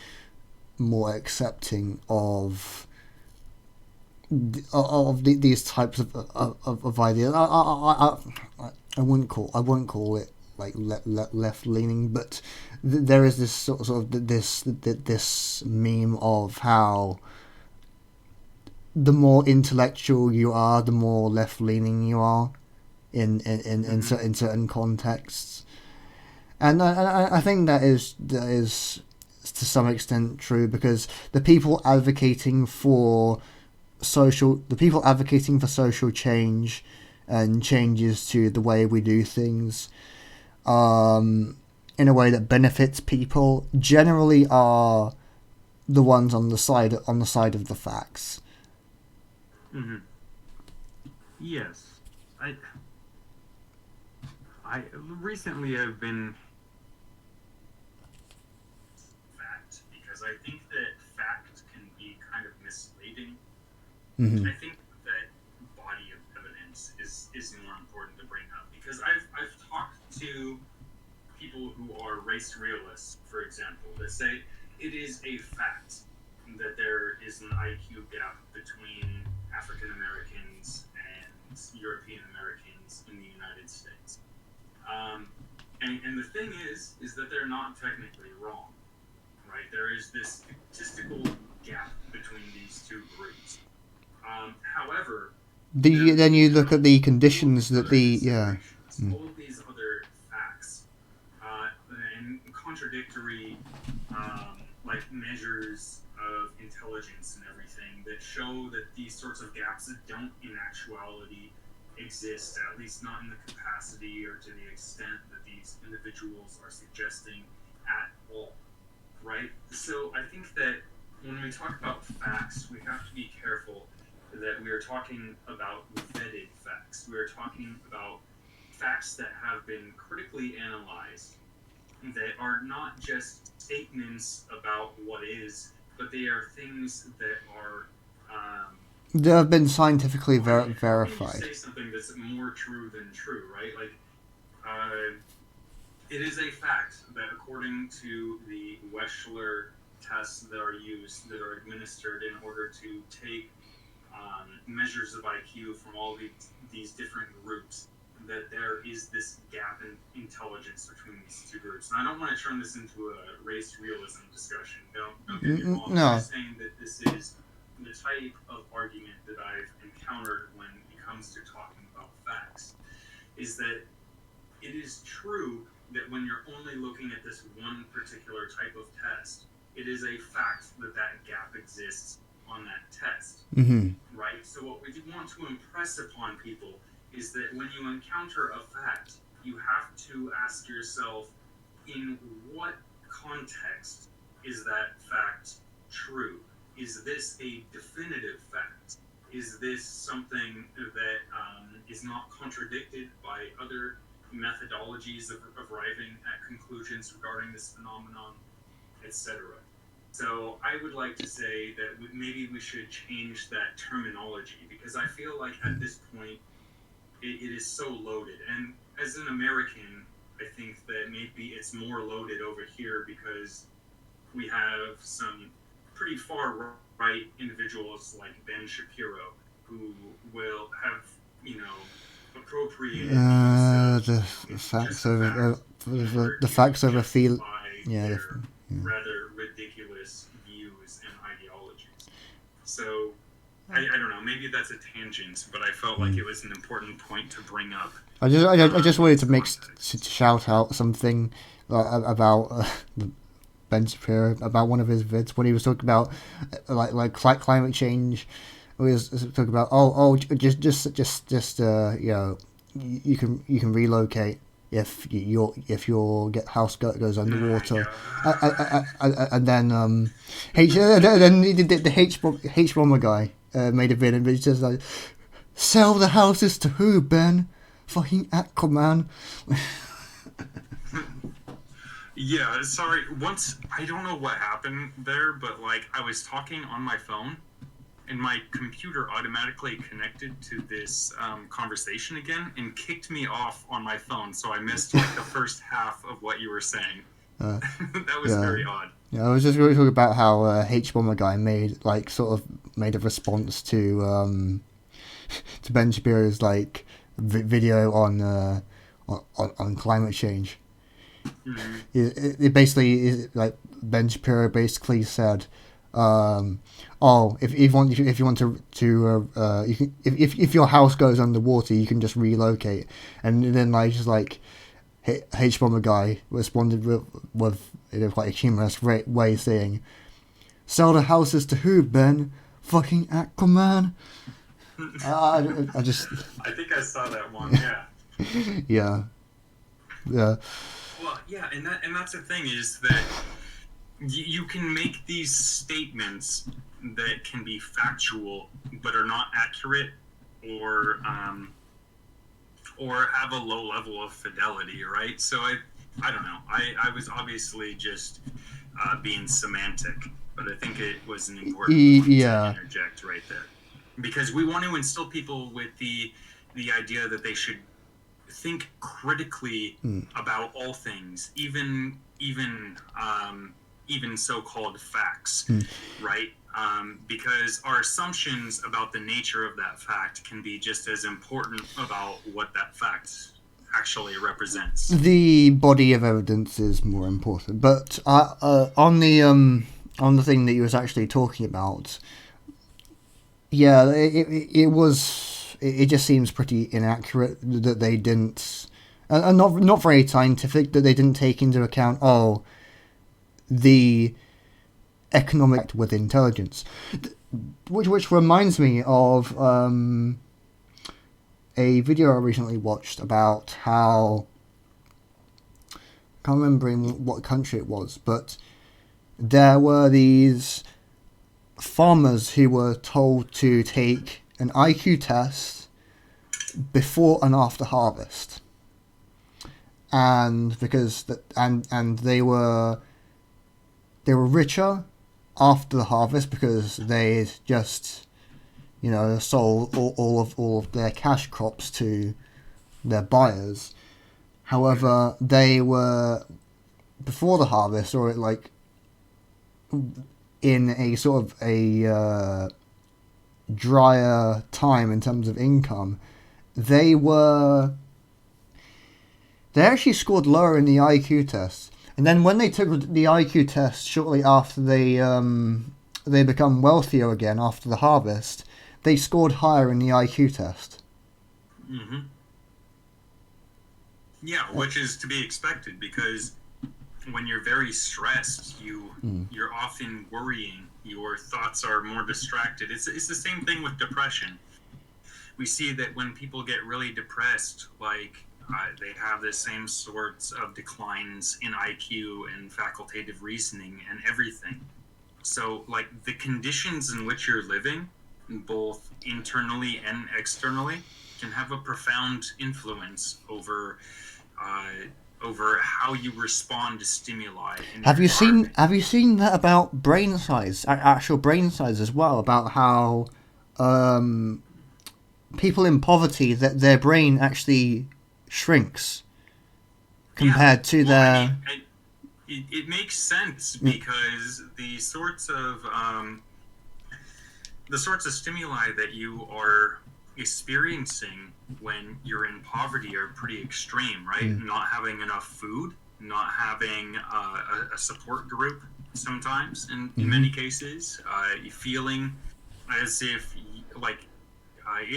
more accepting of these types of ideas. I wouldn't call it like left leaning, but there is this sort of this meme of how the more intellectual you are, the more left-leaning you are in certain contexts, and I think that is to some extent true, because the people advocating for social change and changes to the way we do things, in a way that benefits people, generally are the ones on the side of the facts. Mm-hmm. Yes, I recently have been fact, because I think that fact can be kind of misleading. I think that body of evidence is more important to bring up, because I've talked to people who are race realists, for example, that say it is a fact that there is an IQ gap between African Americans and European Americans in the United States. And the thing is that they're not technically wrong, right? There is this statistical gap between these two groups. However, then you look at the conditions that all of these other facts and contradictory like measures of intelligence and everything that show that these sorts of gaps don't in actuality exist, at least not in the capacity or to the extent that these individuals are suggesting at all, right? So I think that when we talk about facts, we have to be careful that we are talking about vetted facts. We are talking about facts that have been critically analyzed, that are not just statements about what is, but they are things that are that have been scientifically verified. You say something that's more true than true, right? Like, it is a fact that according to the Wechsler tests that are used, that are administered in order to take measures of IQ from all these different groups, that there is this gap in intelligence between these two groups. And I don't want to turn this into a race realism discussion. Don't get me wrong. No. I'm just saying that this is the type of argument that I've encountered when it comes to talking about facts, is that it is true that when you're only looking at this one particular type of test, it is a fact that that gap exists on that test, right? So what we want to impress upon people is that when you encounter a fact, you have to ask yourself, in what context is that fact true? Is this a definitive fact? Is this something that is not contradicted by other methodologies of arriving at conclusions regarding this phenomenon, etc.? So I would like to say that maybe we should change that terminology, because I feel like at this point it is so loaded. And as an American, I think that maybe it's more loaded over here because we have some pretty far right individuals like Ben Shapiro who will have, appropriated the facts over feel, rather ridiculous views and ideologies. So I don't know, maybe that's a tangent, but I felt like it was an important point to bring up. I just wanted to shout out something about Ben Shapiro, about one of his vids when he was talking about like climate change. We was talking about just you can relocate if your house goes underwater, and then the H bomber guy made a vid and it's just like, sell the houses to who, Ben? Fucking Aquaman. Yeah, sorry. Once, I don't know what happened there, but I was talking on my phone and my computer automatically connected to this conversation again and kicked me off on my phone, so I missed the first half of what you were saying. That was very odd. Yeah, I was just really talking about how H bomber guy made a response to Ben Shapiro's video on climate change. It basically is Ben Shapiro basically said, if you want to you can, if your house goes underwater, you can just relocate. And then H bomber guy responded with quite a humorous way, saying, "Sell the houses to who, Ben? Fucking Aquaman." I think I saw that one. Yeah. Yeah. Well, yeah, and that's the thing, is that you can make these statements that can be factual but are not accurate, or have a low level of fidelity, right? So I don't know. I was obviously just being semantic, but I think it was an important point to interject right there, because we want to instill people with the idea that they should think critically about all things, even so-called facts, right? Because our assumptions about the nature of that fact can be just as important about what that fact actually represents. The body of evidence is more important, but on the thing that you was actually talking about, yeah, it just seems pretty inaccurate that they didn't, and not very scientific, that they didn't take into account the economic with intelligence, which reminds me of a video I recently watched about how, I can't remember in what country it was, but there were these farmers who were told to take an IQ test before and after harvest, and because and they were richer after the harvest because they just, sold all of their cash crops to their buyers. However, they were, before the harvest, or like in a sort of a drier time in terms of income, they actually scored lower in the IQ test. And then when they took the IQ test shortly after they become wealthier again after the harvest, they scored higher in the IQ test. Mm-hmm. Yeah, which is to be expected, because when you're very stressed, you're often worrying. Your thoughts are more distracted. It's the same thing with depression. We see that when people get really depressed, they have the same sorts of declines in IQ and facultative reasoning and everything. So, the conditions in which you're living, both internally and externally, can have a profound influence over how you respond to stimuli. Have you seen that about brain size, actual brain size as well? About how people in poverty, that their brain actually shrinks compared to their. It makes sense, because the sorts of stimuli that you are experiencing when you're in poverty are pretty extreme, right? Not having enough food, not having a support group sometimes, in many cases, feeling as if,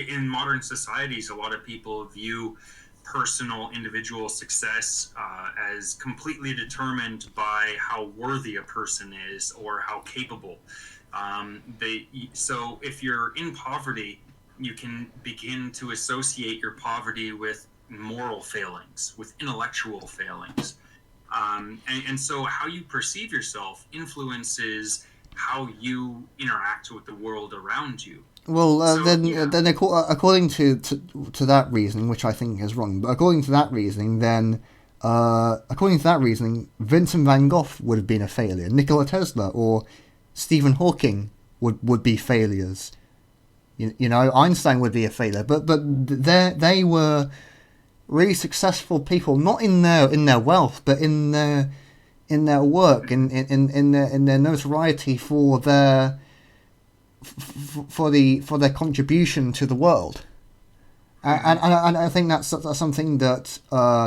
in modern societies, a lot of people view personal individual success as completely determined by how worthy a person is or how capable. So if you're in poverty, you can begin to associate your poverty with moral failings, with intellectual failings. And so how you perceive yourself influences how you interact with the world around you. Well, then according to that reasoning, which I think is wrong, but according to that reasoning, Vincent van Gogh would have been a failure. Nikola Tesla or Stephen Hawking would be failures. Einstein would be a failure, but they were really successful people, not in their wealth, but in their work, in their notoriety for their contribution to the world. And I think that's something that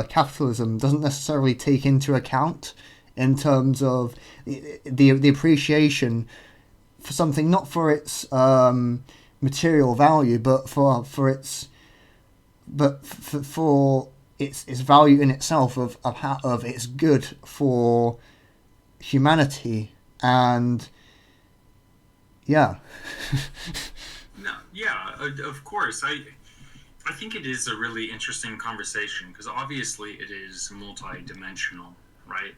capitalism doesn't necessarily take into account in terms of the appreciation for something, not for its material value, but for its value in itself of its good for humanity. And yeah. No, yeah, of course. I think it is a really interesting conversation, because obviously it is multi-dimensional, right?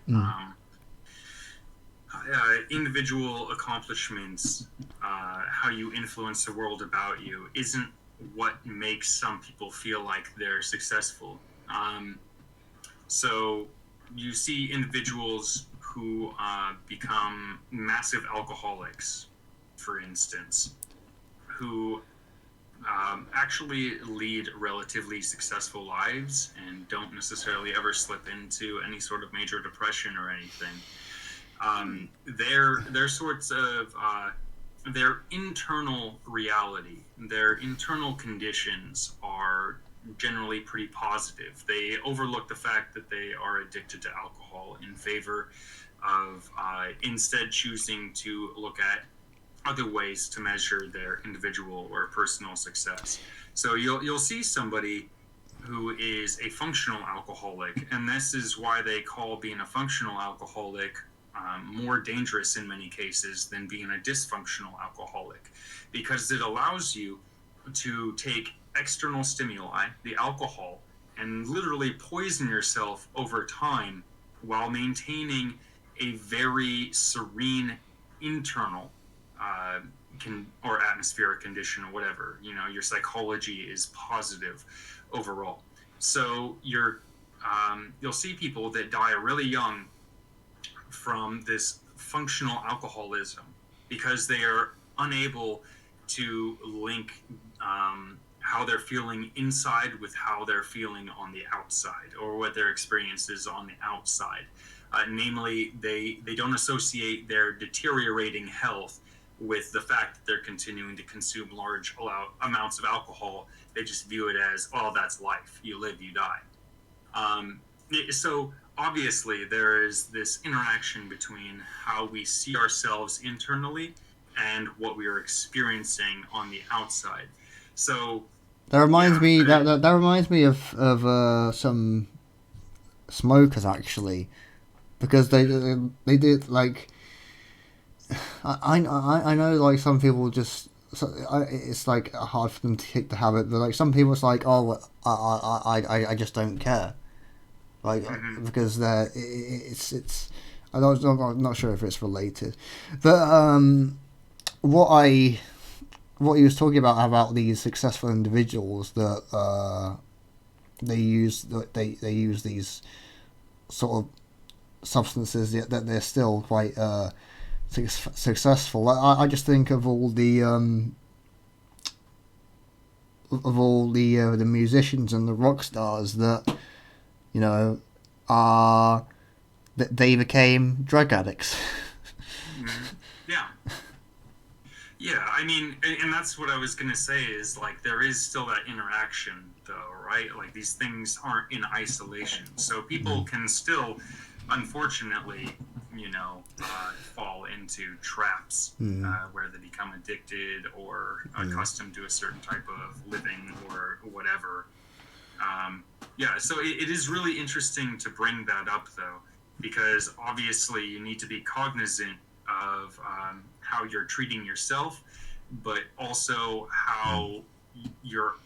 Individual accomplishments, how you influence the world about you, isn't what makes some people feel like they're successful. So you see individuals who become massive alcoholics, for instance, who actually lead relatively successful lives and don't necessarily ever slip into any sort of major depression or anything. Their sorts of their internal reality, their internal conditions are generally pretty positive. They overlook the fact that they are addicted to alcohol in favor of instead choosing to look at other ways to measure their individual or personal success. So you'll see somebody who is a functional alcoholic, and this is why they call being a functional alcoholic more dangerous in many cases than being a dysfunctional alcoholic, because it allows you to take external stimuli, the alcohol, and literally poison yourself over time while maintaining a very serene internal or atmospheric condition or whatever. Your psychology is positive overall. So you'll see people that die really young from this functional alcoholism because they are unable to link how they're feeling inside with how they're feeling on the outside, or what their experience is on the outside. Namely, they don't associate their deteriorating health with the fact that they're continuing to consume large amounts of alcohol. They just view it as, oh, that's life. You live, you die. So obviously there is this interaction between how we see ourselves internally and what we are experiencing on the outside. So that reminds me that reminds me of some smokers, actually, because they did, like, I know, like, some people just, it's like hard for them to kick the habit, but like some people it's like, oh, I just don't care, like, because it's I'm not sure if it's related, but what he was talking about these successful individuals that they use these sort of substances, yet that they're still quite successful. I just think of all the the musicians and the rock stars that that they became drug addicts. Yeah, I mean, and that's what I was going to say is, like, there is still that interaction, though, right? Like, these things aren't in isolation. So people can still, unfortunately, fall into traps where they become addicted or accustomed to a certain type of living or whatever. So it is really interesting to bring that up, though, because obviously you need to be cognizant of how you're treating yourself, but also how your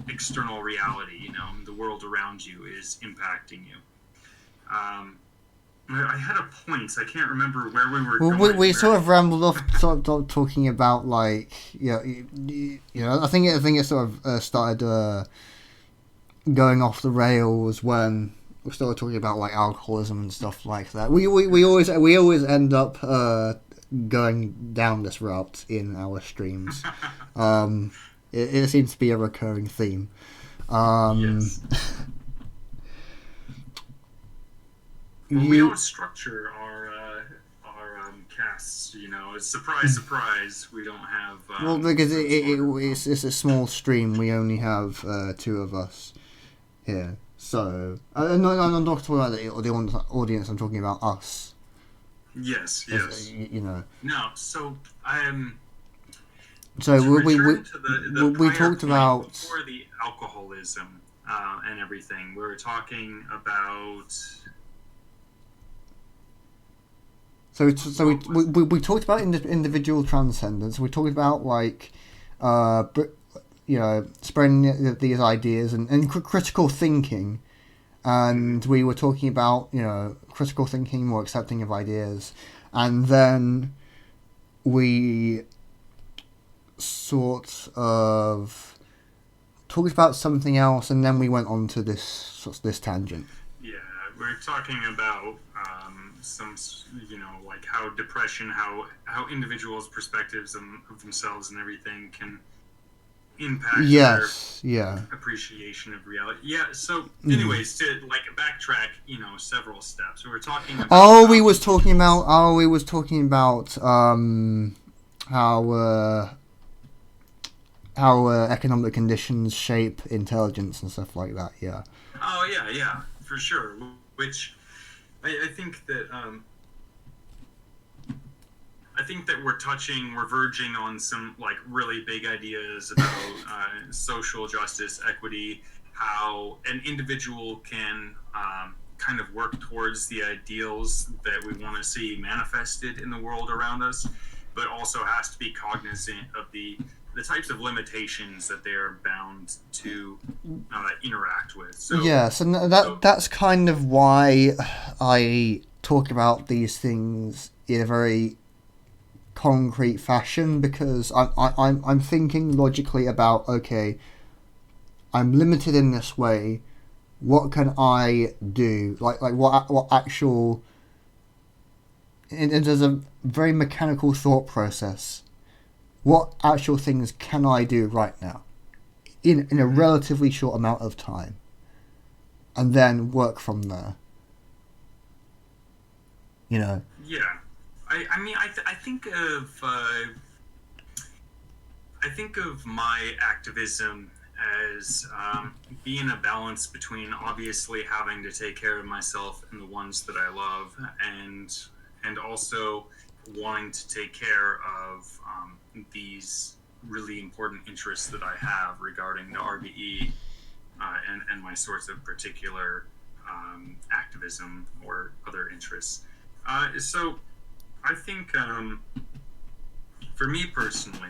external reality, the world around you, is impacting you. I had a point. I can't remember where we were going. We sort of rambled off, talking about, like, I think it sort of started going off the rails when we started talking about, like, alcoholism and stuff like that. We always end up going down this route in our streams. It seems to be a recurring theme. Yes. Well, we don't structure our casts, Surprise, surprise, we don't have... well, because it's a small stream. We only have two of us here. So, no, I'm not talking about the audience. I'm talking about us. Yes. No, so So we talked about before the alcoholism and everything. We were talking about. So we talked about individual transcendence. We talked about, like, spreading these ideas and critical thinking, and we were talking about critical thinking, more accepting of ideas, and then we sort of talked about something else, and then we went on to this tangent. Yeah, we're talking about some, like how depression, how individuals' perspectives of themselves and everything can impact their appreciation of reality. Yeah, so anyways, to, like, backtrack, several steps. We were talking about... we was talking about how how economic conditions shape intelligence and stuff like that. Yeah. Oh yeah, for sure. Which I think that we're verging on some like really big ideas about social justice, equity, how an individual can kind of work towards the ideals that we want to see manifested in the world around us, but also has to be cognizant of the types of limitations that they are bound to interact with. So Yes, and that's kind of why I talk about these things in a very concrete fashion, because I'm thinking logically about, okay, I'm limited in this way. What can I do? Like what actual? There's a very mechanical thought process. What actual things can I do right now, in a relatively short amount of time, and then work from there. You know. Yeah, I mean, I think of my activism as being a balance between obviously having to take care of myself and the ones that I love, and also wanting to take care of these really important interests that I have regarding the RBE and my sorts of particular activism or other interests. So I think for me personally,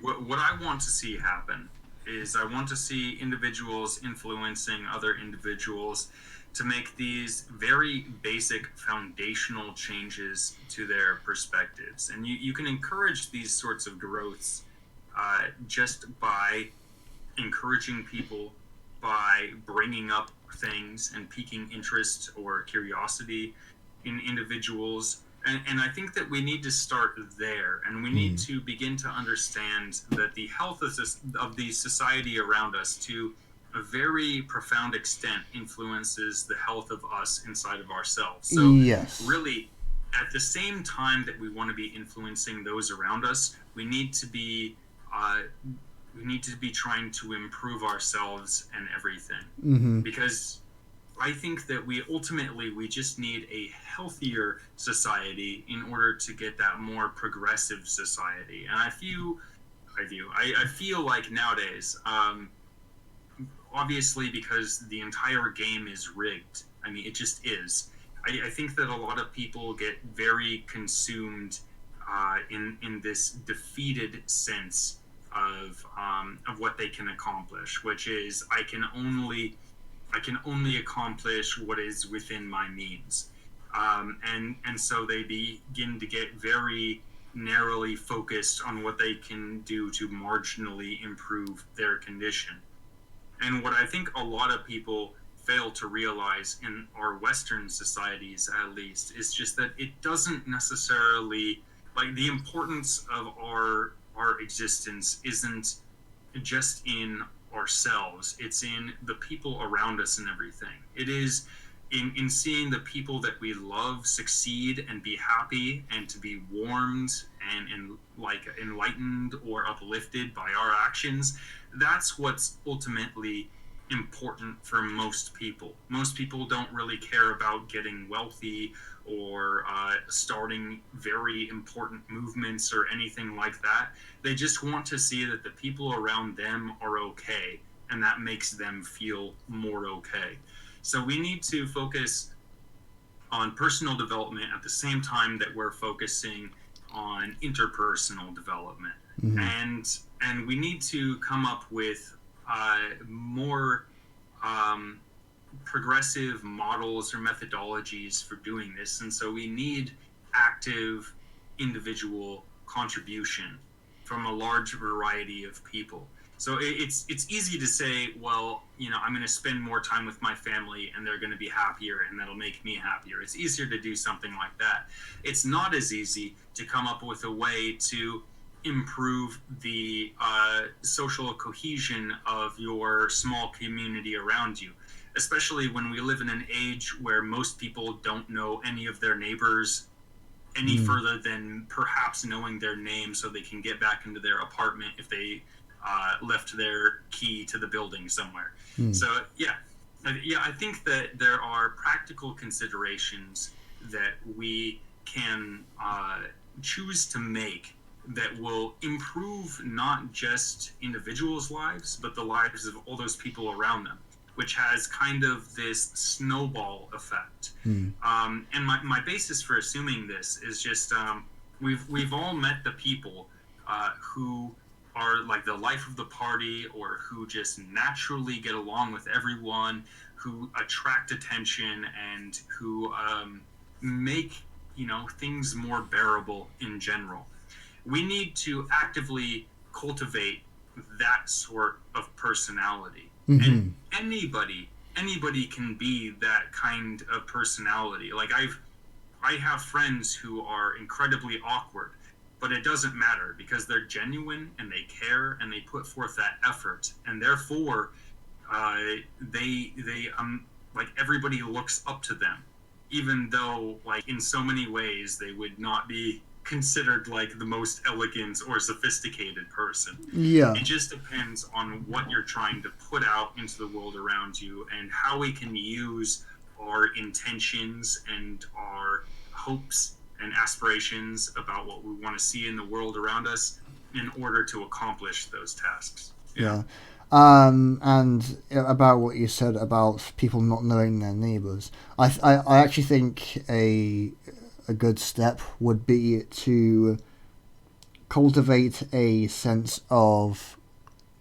what I want to see happen is I want to see individuals influencing other individuals to make these very basic foundational changes to their perspectives. And you can encourage these sorts of growths just by encouraging people, by bringing up things and piquing interest or curiosity in individuals. And I think that we need to start there, and we need to begin to understand that the health of the society around us, to a very profound extent, influences the health of us inside of ourselves. So, Yes. really, at the same time that we want to be influencing those around us, we need to be trying to improve ourselves and everything, because I think that we just need a healthier society in order to get that more progressive society. And I feel like nowadays, obviously because the entire game is rigged. I mean, it just is. I think that a lot of people get very consumed in this defeated sense of what they can accomplish, which is I can only accomplish what is within my means, and so they begin to get very narrowly focused on what they can do to marginally improve their condition. And what I think a lot of people fail to realize in our Western societies, at least, is just that it doesn't necessarily, like, the importance of our existence isn't just in ourselves, it's in the people around us and everything. It is in seeing the people that we love succeed and be happy and to be warmed and like enlightened or uplifted by our actions. That's what's ultimately important for most people. Most people don't really care about getting wealthy or starting very important movements or anything like that. They just want to see that the people around them are okay, and that makes them feel more okay. So we need to focus on personal development at the same time that we're focusing on interpersonal development. And we need to come up with more progressive models or methodologies for doing this. And so we need active individual contribution from a large variety of people. So it's easy to say, well, I'm going to spend more time with my family and they're going to be happier and that'll make me happier. It's easier to do something like that. It's not as easy to come up with a way to improve the social cohesion of your small community around you, especially when we live in an age where most people don't know any of their neighbors any further than perhaps knowing their name so they can get back into their apartment if they left their key to the building somewhere. Mm. So I think that there are practical considerations that we can choose to make that will improve not just individuals' lives, but the lives of all those people around them, which has kind of this snowball effect. And my basis for assuming this is just we've all met the people who are like the life of the party, or who just naturally get along with everyone, who attract attention, and who make things more bearable in general. We need to actively cultivate that sort of personality. And anybody can be that kind of personality. Like I have friends who are incredibly awkward, but it doesn't matter because they're genuine and they care and they put forth that effort, and therefore they like everybody looks up to them, even though like in so many ways they would not be considered like the most elegant or sophisticated person. Yeah. It just depends on what you're trying to put out into the world around you, and how we can use our intentions and our hopes and aspirations about what we want to see in the world around us in order to accomplish those tasks. Yeah. And about what you said about people not knowing their neighbours, I actually think a good step would be to cultivate a sense of,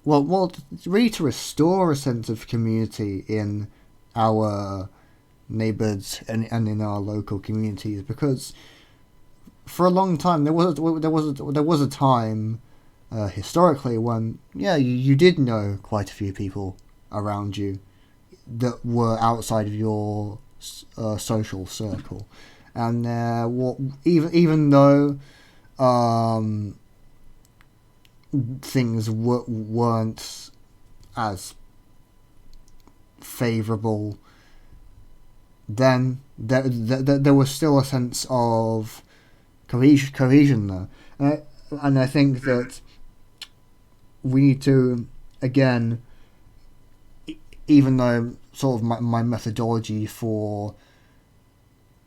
well, really to restore a sense of community in our neighbours and in our local communities, because for a long time there was a time historically when you did know quite a few people around you that were outside of your social circle, and even though things weren't as favourable then, there was still a sense of cohesion there, and I think that we need to, again, even though sort of my methodology for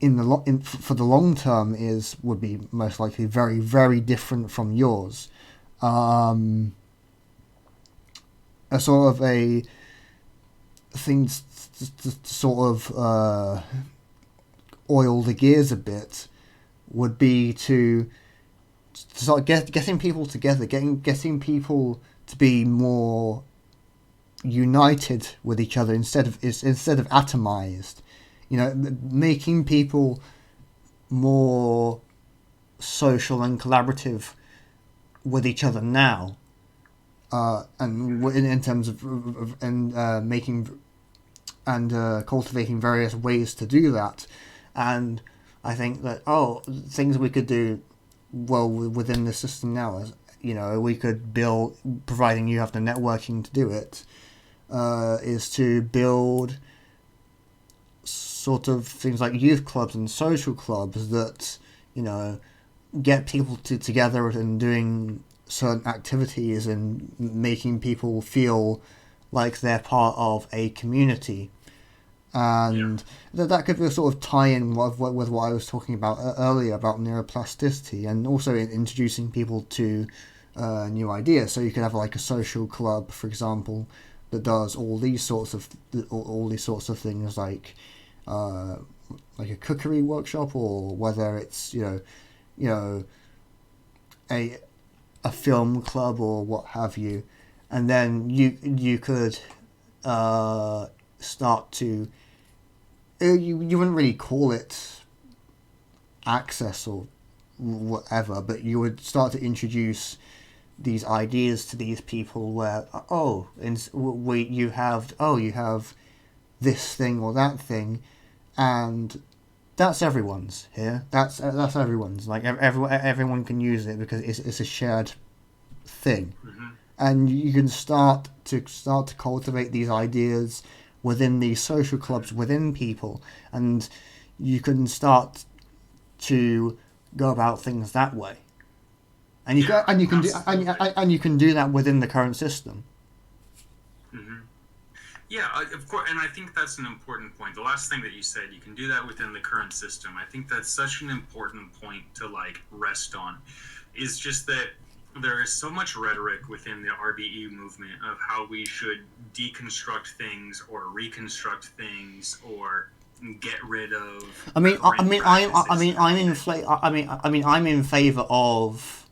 for the long term would be most likely very, very different from yours. A sort of a thing to sort of oil the gears a bit would be to start getting people together, getting people to be more united with each other instead of atomized. Making people more social and collaborative with each other now, and in terms of making and cultivating various ways to do that. And I think that things we could do well within the system now is, we could build, providing you have the networking to do it, is to build sort of things like youth clubs and social clubs that get people together and doing certain activities and making people feel like they're part of a community. And that could be a sort of tie-in with what I was talking about earlier about neuroplasticity, and also introducing people to new ideas. So you could have like a social club, for example, that does all these sorts of things, like a cookery workshop, or whether it's a film club or what have you. And then you could start to, you wouldn't really call it access or whatever, but you would start to introduce these ideas to these people where you have this thing or that thing, and that's everyone's here. That's everyone's. Like everyone can use it because it's a shared thing. Mm-hmm. And you can start to cultivate these ideas within these social clubs within people, and you can start to go about things that way. and you can do that within the current system. Mm-hmm. Yeah, of course, and I think that's an important point. The last thing that you said, you can do that within the current system. I think that's such an important point to like rest on. Is just that there is so much rhetoric within the RBE movement of how we should deconstruct things or reconstruct things or get rid of. I'm in favor of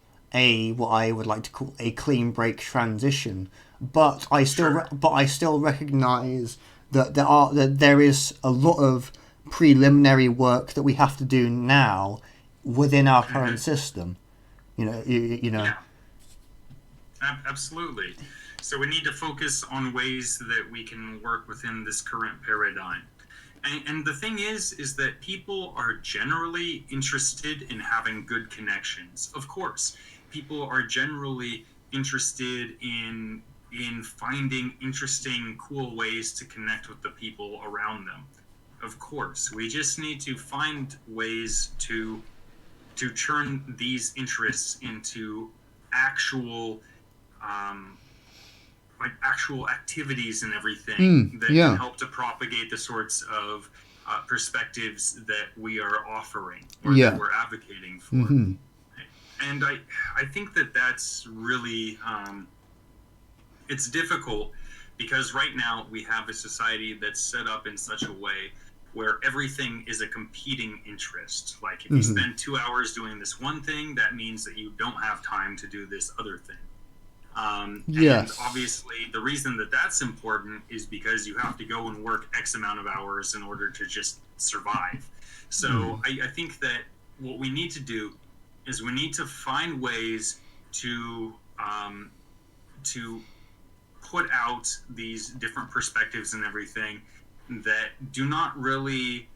what I would like to call a clean break transition, but I still recognize that there is a lot of preliminary work that we have to do now within our current system. You know. Yeah. Absolutely. So we need to focus on ways that we can work within this current paradigm. And the thing is that people are generally interested in having good connections. Of course, people are generally interested in finding interesting, cool ways to connect with the people around them. Of course, we just need to find ways to turn these interests into actual actual activities and everything that can help to propagate the sorts of perspectives that we are offering or that we're advocating for. Mm-hmm. And I think that that's really it's difficult because right now we have a society that's set up in such a way where everything is a competing interest. Like if you spend 2 hours doing this one thing, that means that you don't have time to do this other thing. And obviously the reason that that's important is because you have to go and work X amount of hours in order to just survive. So I think that what we need to do is we need to find ways to put out these different perspectives and everything that do not really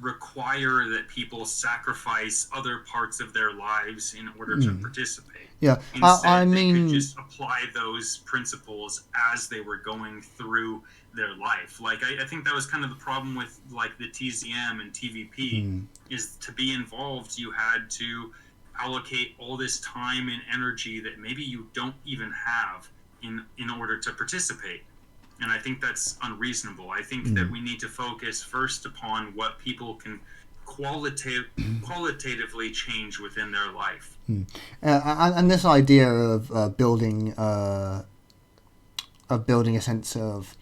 require that people sacrifice other parts of their lives in order to participate. Yeah, Instead, they could just apply those principles as they were going through their life. Like, I think that was kind of the problem with, like, the TZM and TVP, is to be involved, you had to allocate all this time and energy that maybe you don't even have in order to participate. And I think that's unreasonable. I think that we need to focus first upon what people can qualitatively change within their life. And this idea of building a sense of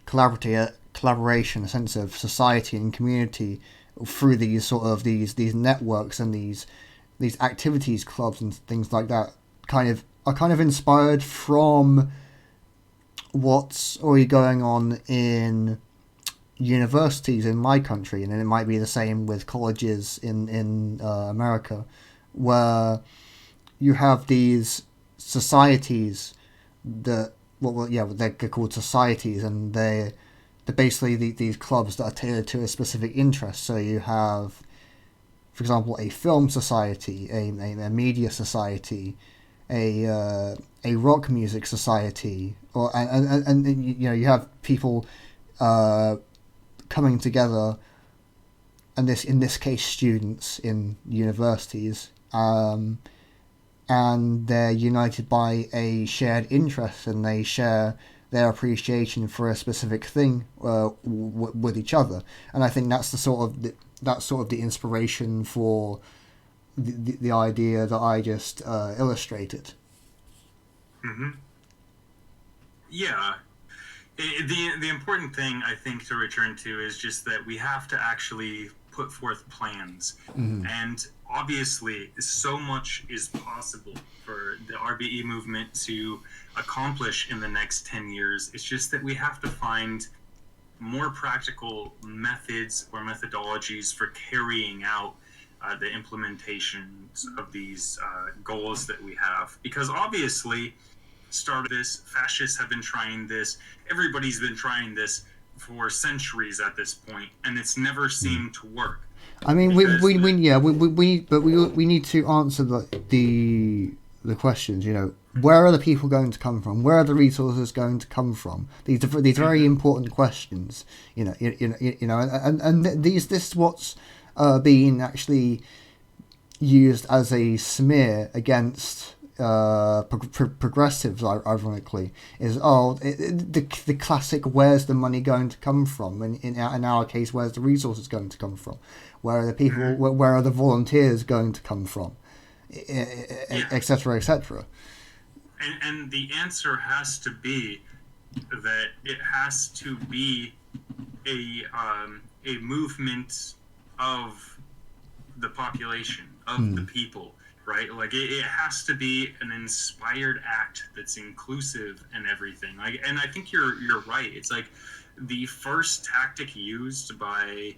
collaboration, a sense of society and community through these sort of these networks and these activities clubs and things like that are kind of inspired from what's already going on in universities in my country, and it might be the same with colleges in America, where you have these societies that they're called societies, and they're basically these clubs that are tailored to a specific interest. So you have, for example, a film society, a media society, a rock music society, and you have people coming together, and in this case students in universities, and they're united by a shared interest, and they share their appreciation for a specific thing with each other. And I think that's the sort of the inspiration for the idea that I just illustrated. Mm-hmm. Yeah. The important thing, I think, to return to is just that we have to actually put forth plans. And obviously, so much is possible for the RBE movement to accomplish in the next 10 years. It's just that we have to find more practical methods or methodologies for carrying out the implementations of these goals that we have. Because obviously, started this, fascists have been trying this, everybody's been trying this for centuries at this point, and it's never seemed to work. I mean, we need to answer the questions. You know, where are the people going to come from? Where are the resources going to come from? These are very important questions. You know, and this is what's being actually used as a smear against progressives, ironically, is the classic "where's the money going to come from?" And in our case, where's the resources going to come from? Where are the people? Where are the volunteers going to come from? Etc. Etc. And the answer has to be that it has to be a movement of the population, of the people, right? Like it has to be an inspired act that's inclusive and everything. And I think you're right. It's like the first tactic used by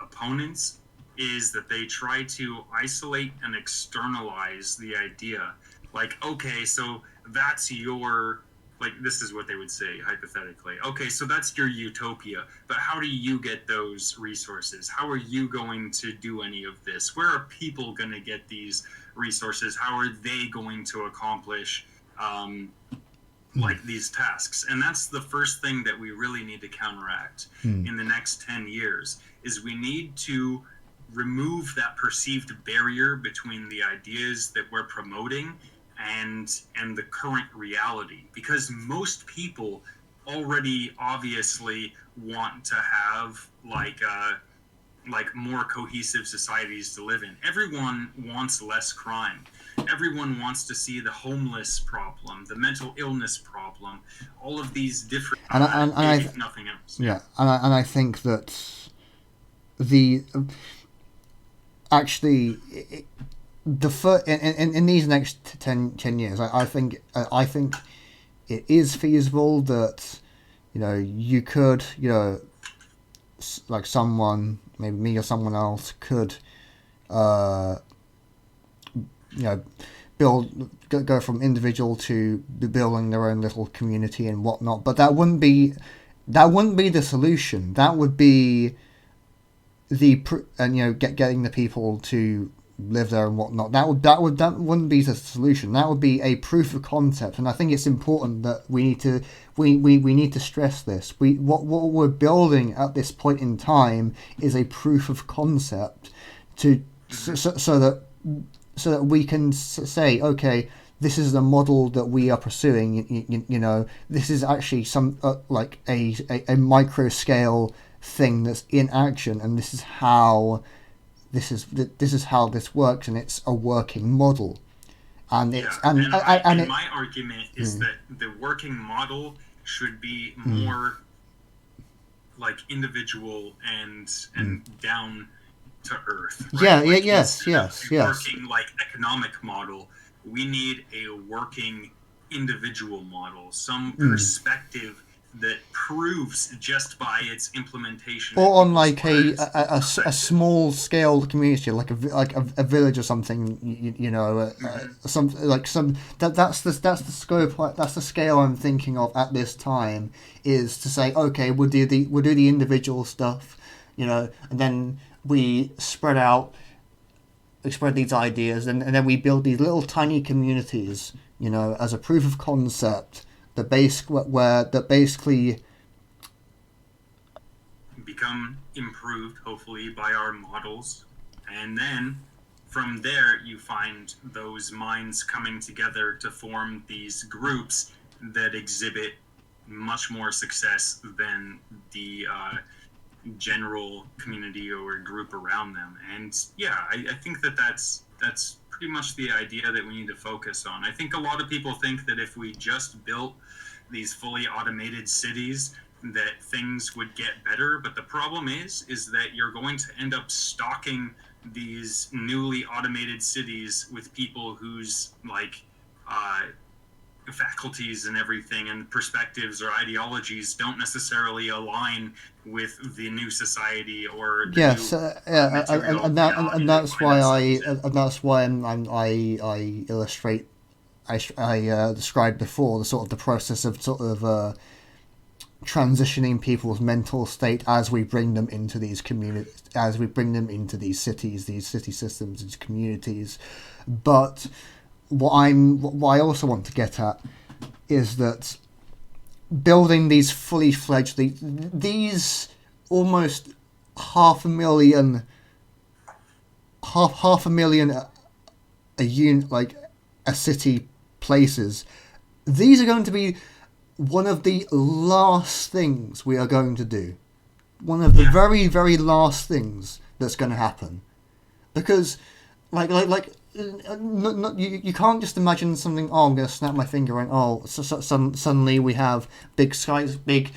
opponents is that they try to isolate and externalize the idea. Like, okay, so that's your, like, this is what they would say hypothetically. Okay, so that's your utopia, but how do you get those resources? How are you going to do any of this? Where are people going to get these resources? How are they going to accomplish like these tasks? And that's the first thing that we really need to counteract in the next 10 years is we need to remove that perceived barrier between the ideas that we're promoting and the current reality, because most people already obviously want to have like more cohesive societies to live in. Everyone wants less crime. Everyone wants to see the homeless problem, the mental illness problem, all of these different if nothing else. Yeah, and I think that the actually in these next 10 years, I think it is feasible that you could like someone, maybe me or someone else, could go from individual to building their own little community and whatnot. But that wouldn't be the solution. That would be getting the people to live there and whatnot. That wouldn't be the solution. That would be a proof of concept. And I think it's important that we need to stress this. What we're building at this point in time is a proof of concept so that we can say, okay, this is the model that we are pursuing. This is actually some like a micro scale thing that's in action, and this is how this works, and it's a working model. And it's my argument is that the working model should be more like individual and down to earth. Right? Yes. Working like economic model, we need a working individual model, some perspective that proves just by its implementation, or on like a small scale community, like a village or something. That's the scope. That's the scale I'm thinking of at this time. Is to say, okay, we'll do the individual stuff, and then we spread these ideas, and then we build these little tiny communities, as a proof of concept. That basically become improved, hopefully, by our models, and then from there you find those minds coming together to form these groups that exhibit much more success than the general community or group around them. And I think that's pretty much the idea that we need to focus on. I think a lot of people think that if we just built these fully automated cities, that things would get better. But the problem is that you're going to end up stocking these newly automated cities with people whose faculties and everything and perspectives or ideologies don't necessarily align with the new society or the and that's why I illustrate. I described before the process of transitioning people's mental state as we bring them into these communities, as we bring them into these cities, these city systems, these communities. But what I also want to get at is that building these fully fledged, these almost half a million a city places, these are going to be one of the last things we are going to do. One of the very, very last things that's going to happen. Because, you can't just imagine something, I'm going to snap my finger and, suddenly we have big skies, the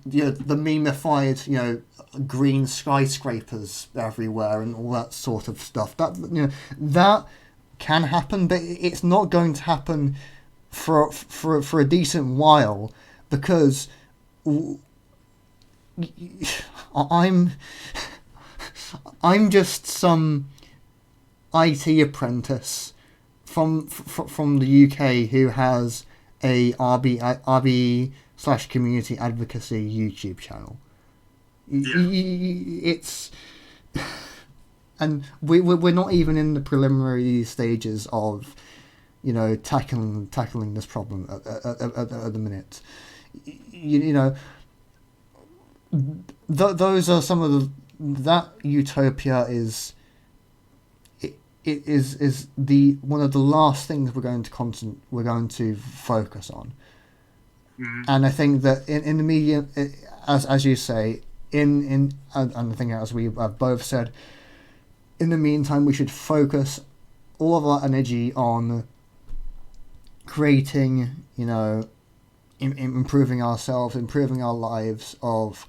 memeified, green skyscrapers everywhere and all that sort of stuff. That can happen, but it's not going to happen for a decent while, because I'm just some IT apprentice from the UK who has a RBE/community advocacy YouTube channel. It's and we're not even in the preliminary stages of tackling this problem at the minute. Those are some of that utopia is the one of the last things we're going to focus on. And I think that in the medium, as you say, and I think as we have both said, in the meantime we should focus all of our energy on creating, improving ourselves, improving our lives of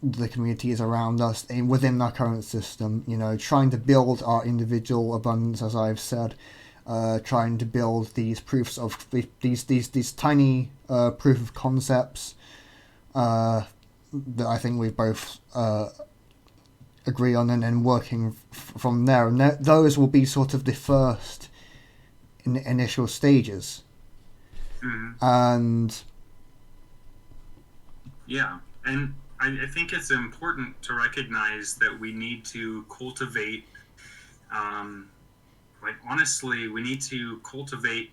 the communities around us within our current system, trying to build our individual abundance, as I've said, trying to build these proofs of these tiny proof of concepts that I think we both agree on, and then working from there. And those will be sort of the first initial stages. And I think it's important to recognize that we need to cultivate, honestly, we need to cultivate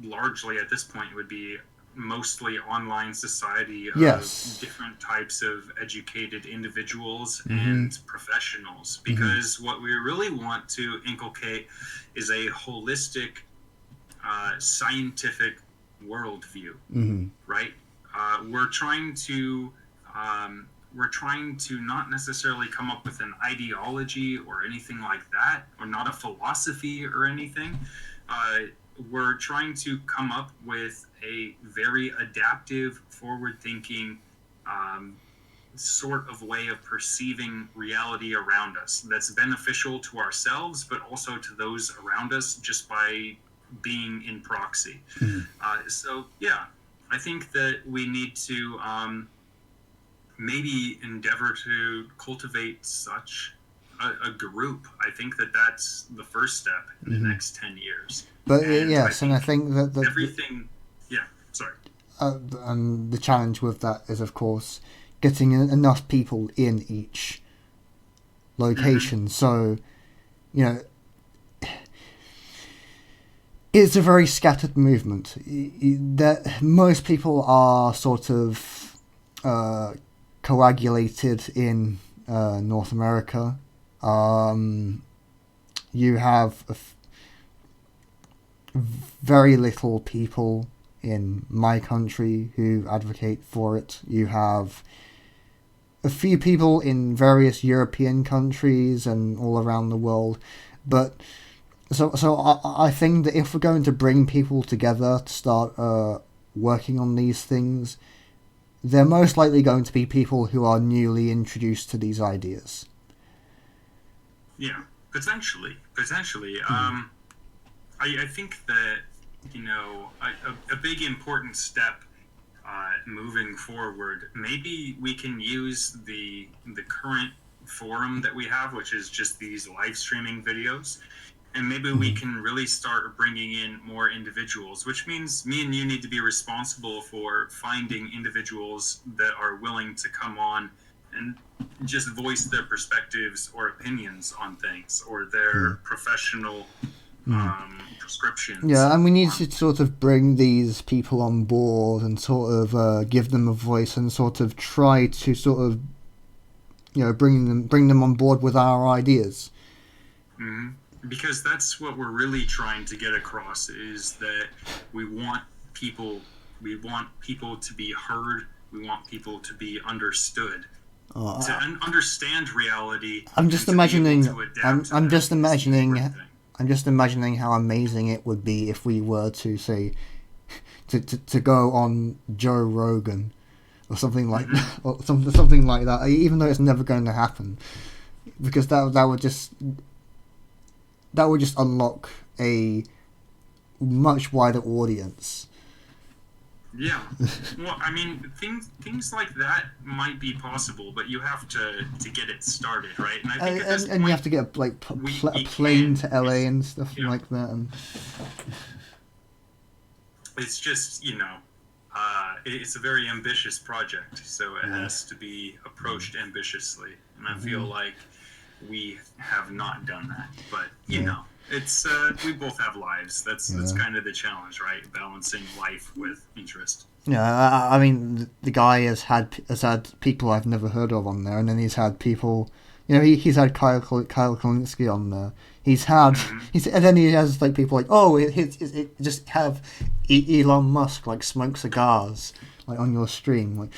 largely at this point, it would be mostly online society of different types of educated individuals and professionals. Because what we really want to inculcate is a holistic, scientific worldview, right? We're trying to not necessarily come up with an ideology or anything like that, or not a philosophy or anything. We're trying to come up with a very adaptive, forward-thinking sort of way of perceiving reality around us that's beneficial to ourselves, but also to those around us just by being in proxy. I think that we need to maybe endeavor to cultivate such a group. I think that that's the first step in the next 10 years. But I think that everything. And the challenge with that is, of course, getting enough people in each location. So, it's a very scattered movement. That most people are sort of coagulated in North America. You have very little people in my country who advocate for it. You have a few people in various European countries and all around the world, but so I think that if we're going to bring people together to start working on these things, they're most likely going to be people who are newly introduced to these ideas. Yeah, potentially. I think that, a big important step moving forward, maybe we can use the current forum that we have, which is just these live streaming videos, and maybe we can really start bringing in more individuals, which means me and you need to be responsible for finding individuals that are willing to come on and just voice their perspectives or opinions on things, or their professional prescriptions. Yeah, and we need to sort of bring these people on board and sort of give them a voice and sort of try to sort of bring them on board with our ideas. Mm-hmm. Because that's what we're really trying to get across, is that we want people to be heard. We want people to be understood, to understand reality. I'm just and to be able imagining. to adapt I'm to just that is the imagining. important thing. I'm just imagining how amazing it would be if we were to say, to go on Joe Rogan, or something like that, or something like that. Even though it's never going to happen, because that would just unlock a much wider audience. Yeah. Well, I mean, things like that might be possible, but you have to get it started, right? And I think at this point, you have to get a plane to LA and stuff like that. And it's just, it's a very ambitious project, so it has to be approached ambitiously. And I feel like we have not done that. But, you know, it's we both have lives. That's kind of the challenge, right? Balancing life with interest. Yeah, I mean, the guy has had people I've never heard of on there, and then he's had people, he's had Kyle Kalinske on there. He's had, and then he has like people like, it just have Elon Musk like smoke cigars like on your stream, like.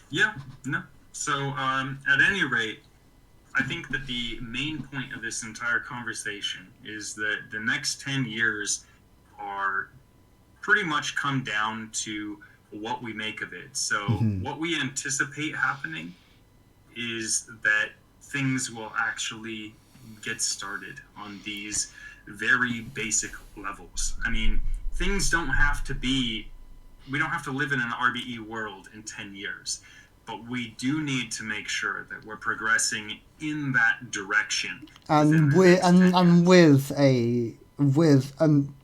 Yeah, no. So at any rate, I think that the main point of this entire conversation is that the next 10 years are pretty much come down to what we make of it. So what we anticipate happening is that things will actually get started on these very basic levels. I mean, things don't have to be, we don't have to live in an RBE world in 10 years. But we do need to make sure that we're progressing in that direction, and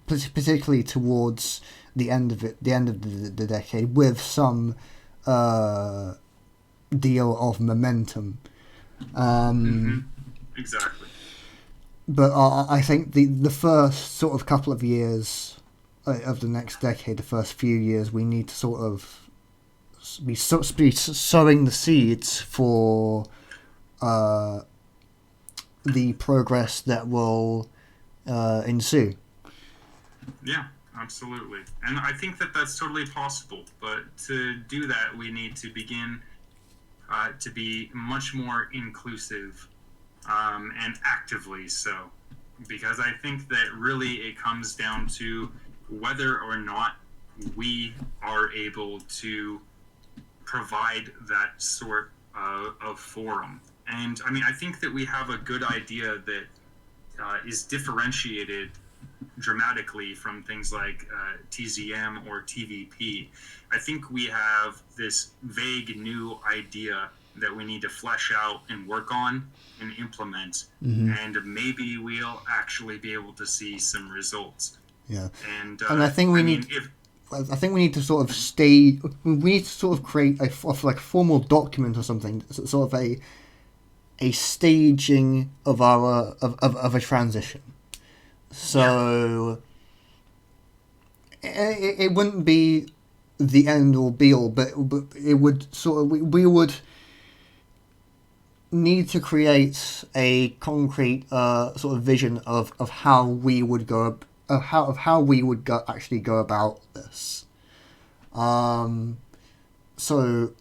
particularly towards the end of the decade, with some deal of momentum. Exactly. But I think the first sort of couple of years of the next decade, the first few years, we need to sort of be sowing the seeds for the progress that will ensue. Yeah, absolutely. And I think that that's totally possible. But to do that, we need to begin to be much more inclusive and actively so. Because I think that really it comes down to whether or not we are able to provide that sort of forum. And I mean, I think that we have a good idea that is differentiated dramatically from things like TZM or TVP. I think we have this vague new idea that we need to flesh out and work on and implement, and maybe we'll actually be able to see some results. Yeah, and I think we need. I think we need to sort of create a formal document or something, sort of a staging of our of a transition. So it wouldn't be the end all be all, but it would sort of we would need to create a concrete sort of vision of how we would go actually go about this. So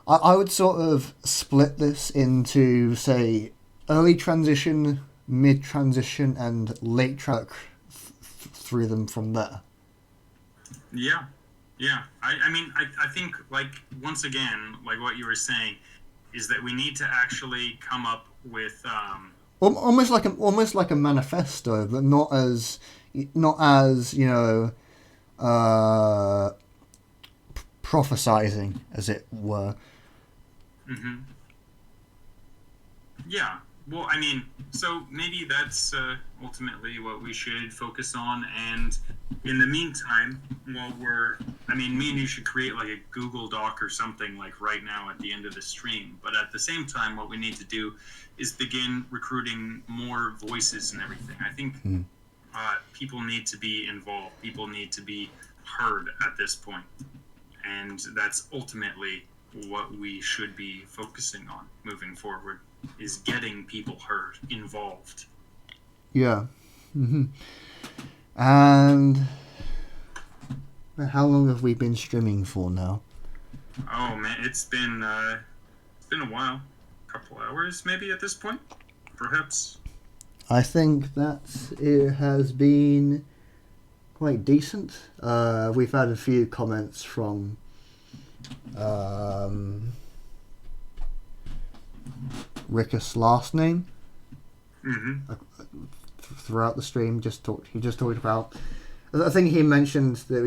I would sort of split this into, say, early transition, mid transition, and late track through them from there. Yeah. I mean, I think, like, once again, like what you were saying, is that we need to actually come up with almost like a manifesto, but not as prophesizing, as it were. Yeah. Well, I mean, so maybe that's ultimately what we should focus on. And in the meantime, me and you should create like a Google Doc or something like right now at the end of the stream. But at the same time, what we need to do is begin recruiting more voices and everything. I think people need to be involved. People need to be heard at this point. And that's ultimately what we should be focusing on moving forward, is getting people heard, involved. Yeah. And how long have we been streaming for now? Oh man, it's been a while. A couple hours maybe at this point, perhaps. I think that it has been quite decent. We've had a few comments from Rickus last name throughout the stream. He just talked about. I think he mentioned that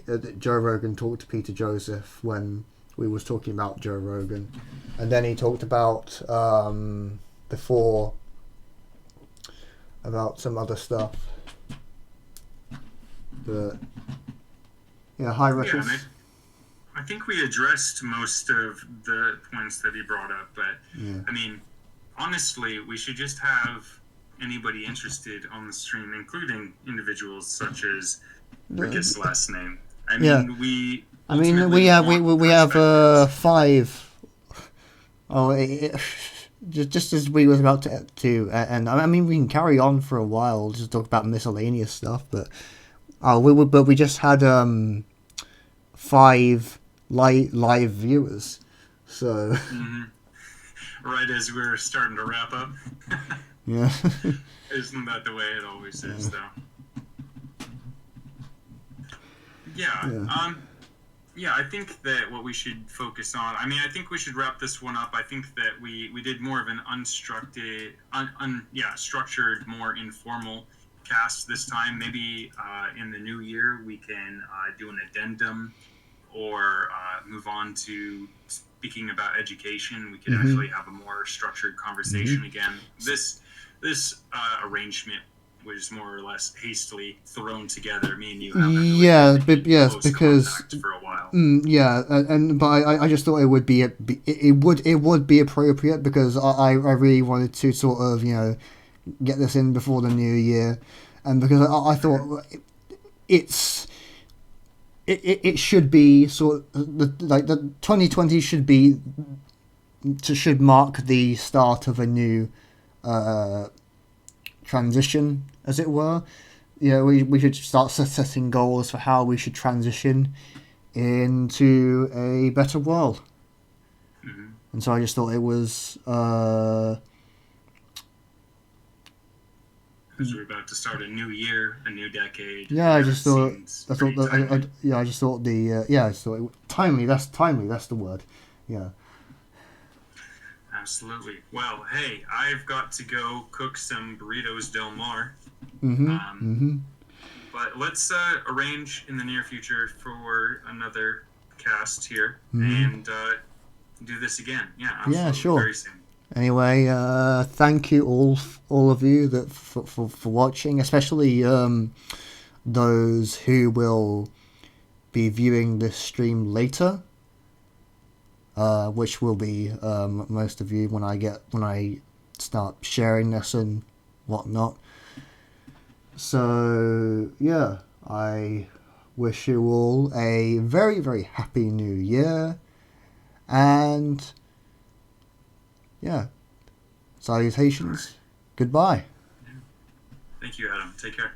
that Joe Rogan talked to Peter Joseph when we was talking about Joe Rogan, and then he talked about before about some other stuff. But yeah, hi Rickus. Yeah, I think we addressed most of the points that he brought up, but I mean, honestly, we should just have anybody interested on the stream, including individuals such as Rickus' last name. I mean, we have 5. Just as we was about to, and I mean we can carry on for a while, just talk about miscellaneous stuff, but we just had 5 live viewers, so right as we're starting to wrap up. Yeah. Isn't that the way it always is, though? Yeah, I think that what we should focus on, I mean, I think we should wrap this one up. I think that we did more of an structured, more informal cast this time. Maybe in the new year we can do an addendum or move on to speaking about education. We could actually have a more structured conversation again. This arrangement was more or less hastily thrown together. Me and you haven't really because for a while. But I just thought it would be appropriate because I really wanted to sort of get this in before the new year, and because I thought it should be sort of the 2020 should mark the start of a new transition, as it were. We should start setting goals for how we should transition into a better world. And so I just thought it was because we're about to start a new year, a new decade. Timely. That's the word. Yeah. Absolutely. Well, hey, I've got to go cook some burritos Del Mar. But let's arrange in the near future for another cast here and do this again. Yeah, absolutely. Yeah, sure. Very soon. Anyway, thank you all of you that for watching, especially those who will be viewing this stream later. Which will be most of you when I start sharing this and whatnot. So yeah, I wish you all a very, very happy new year, and yeah, salutations. Goodbye. Thank you, Adam. Take care.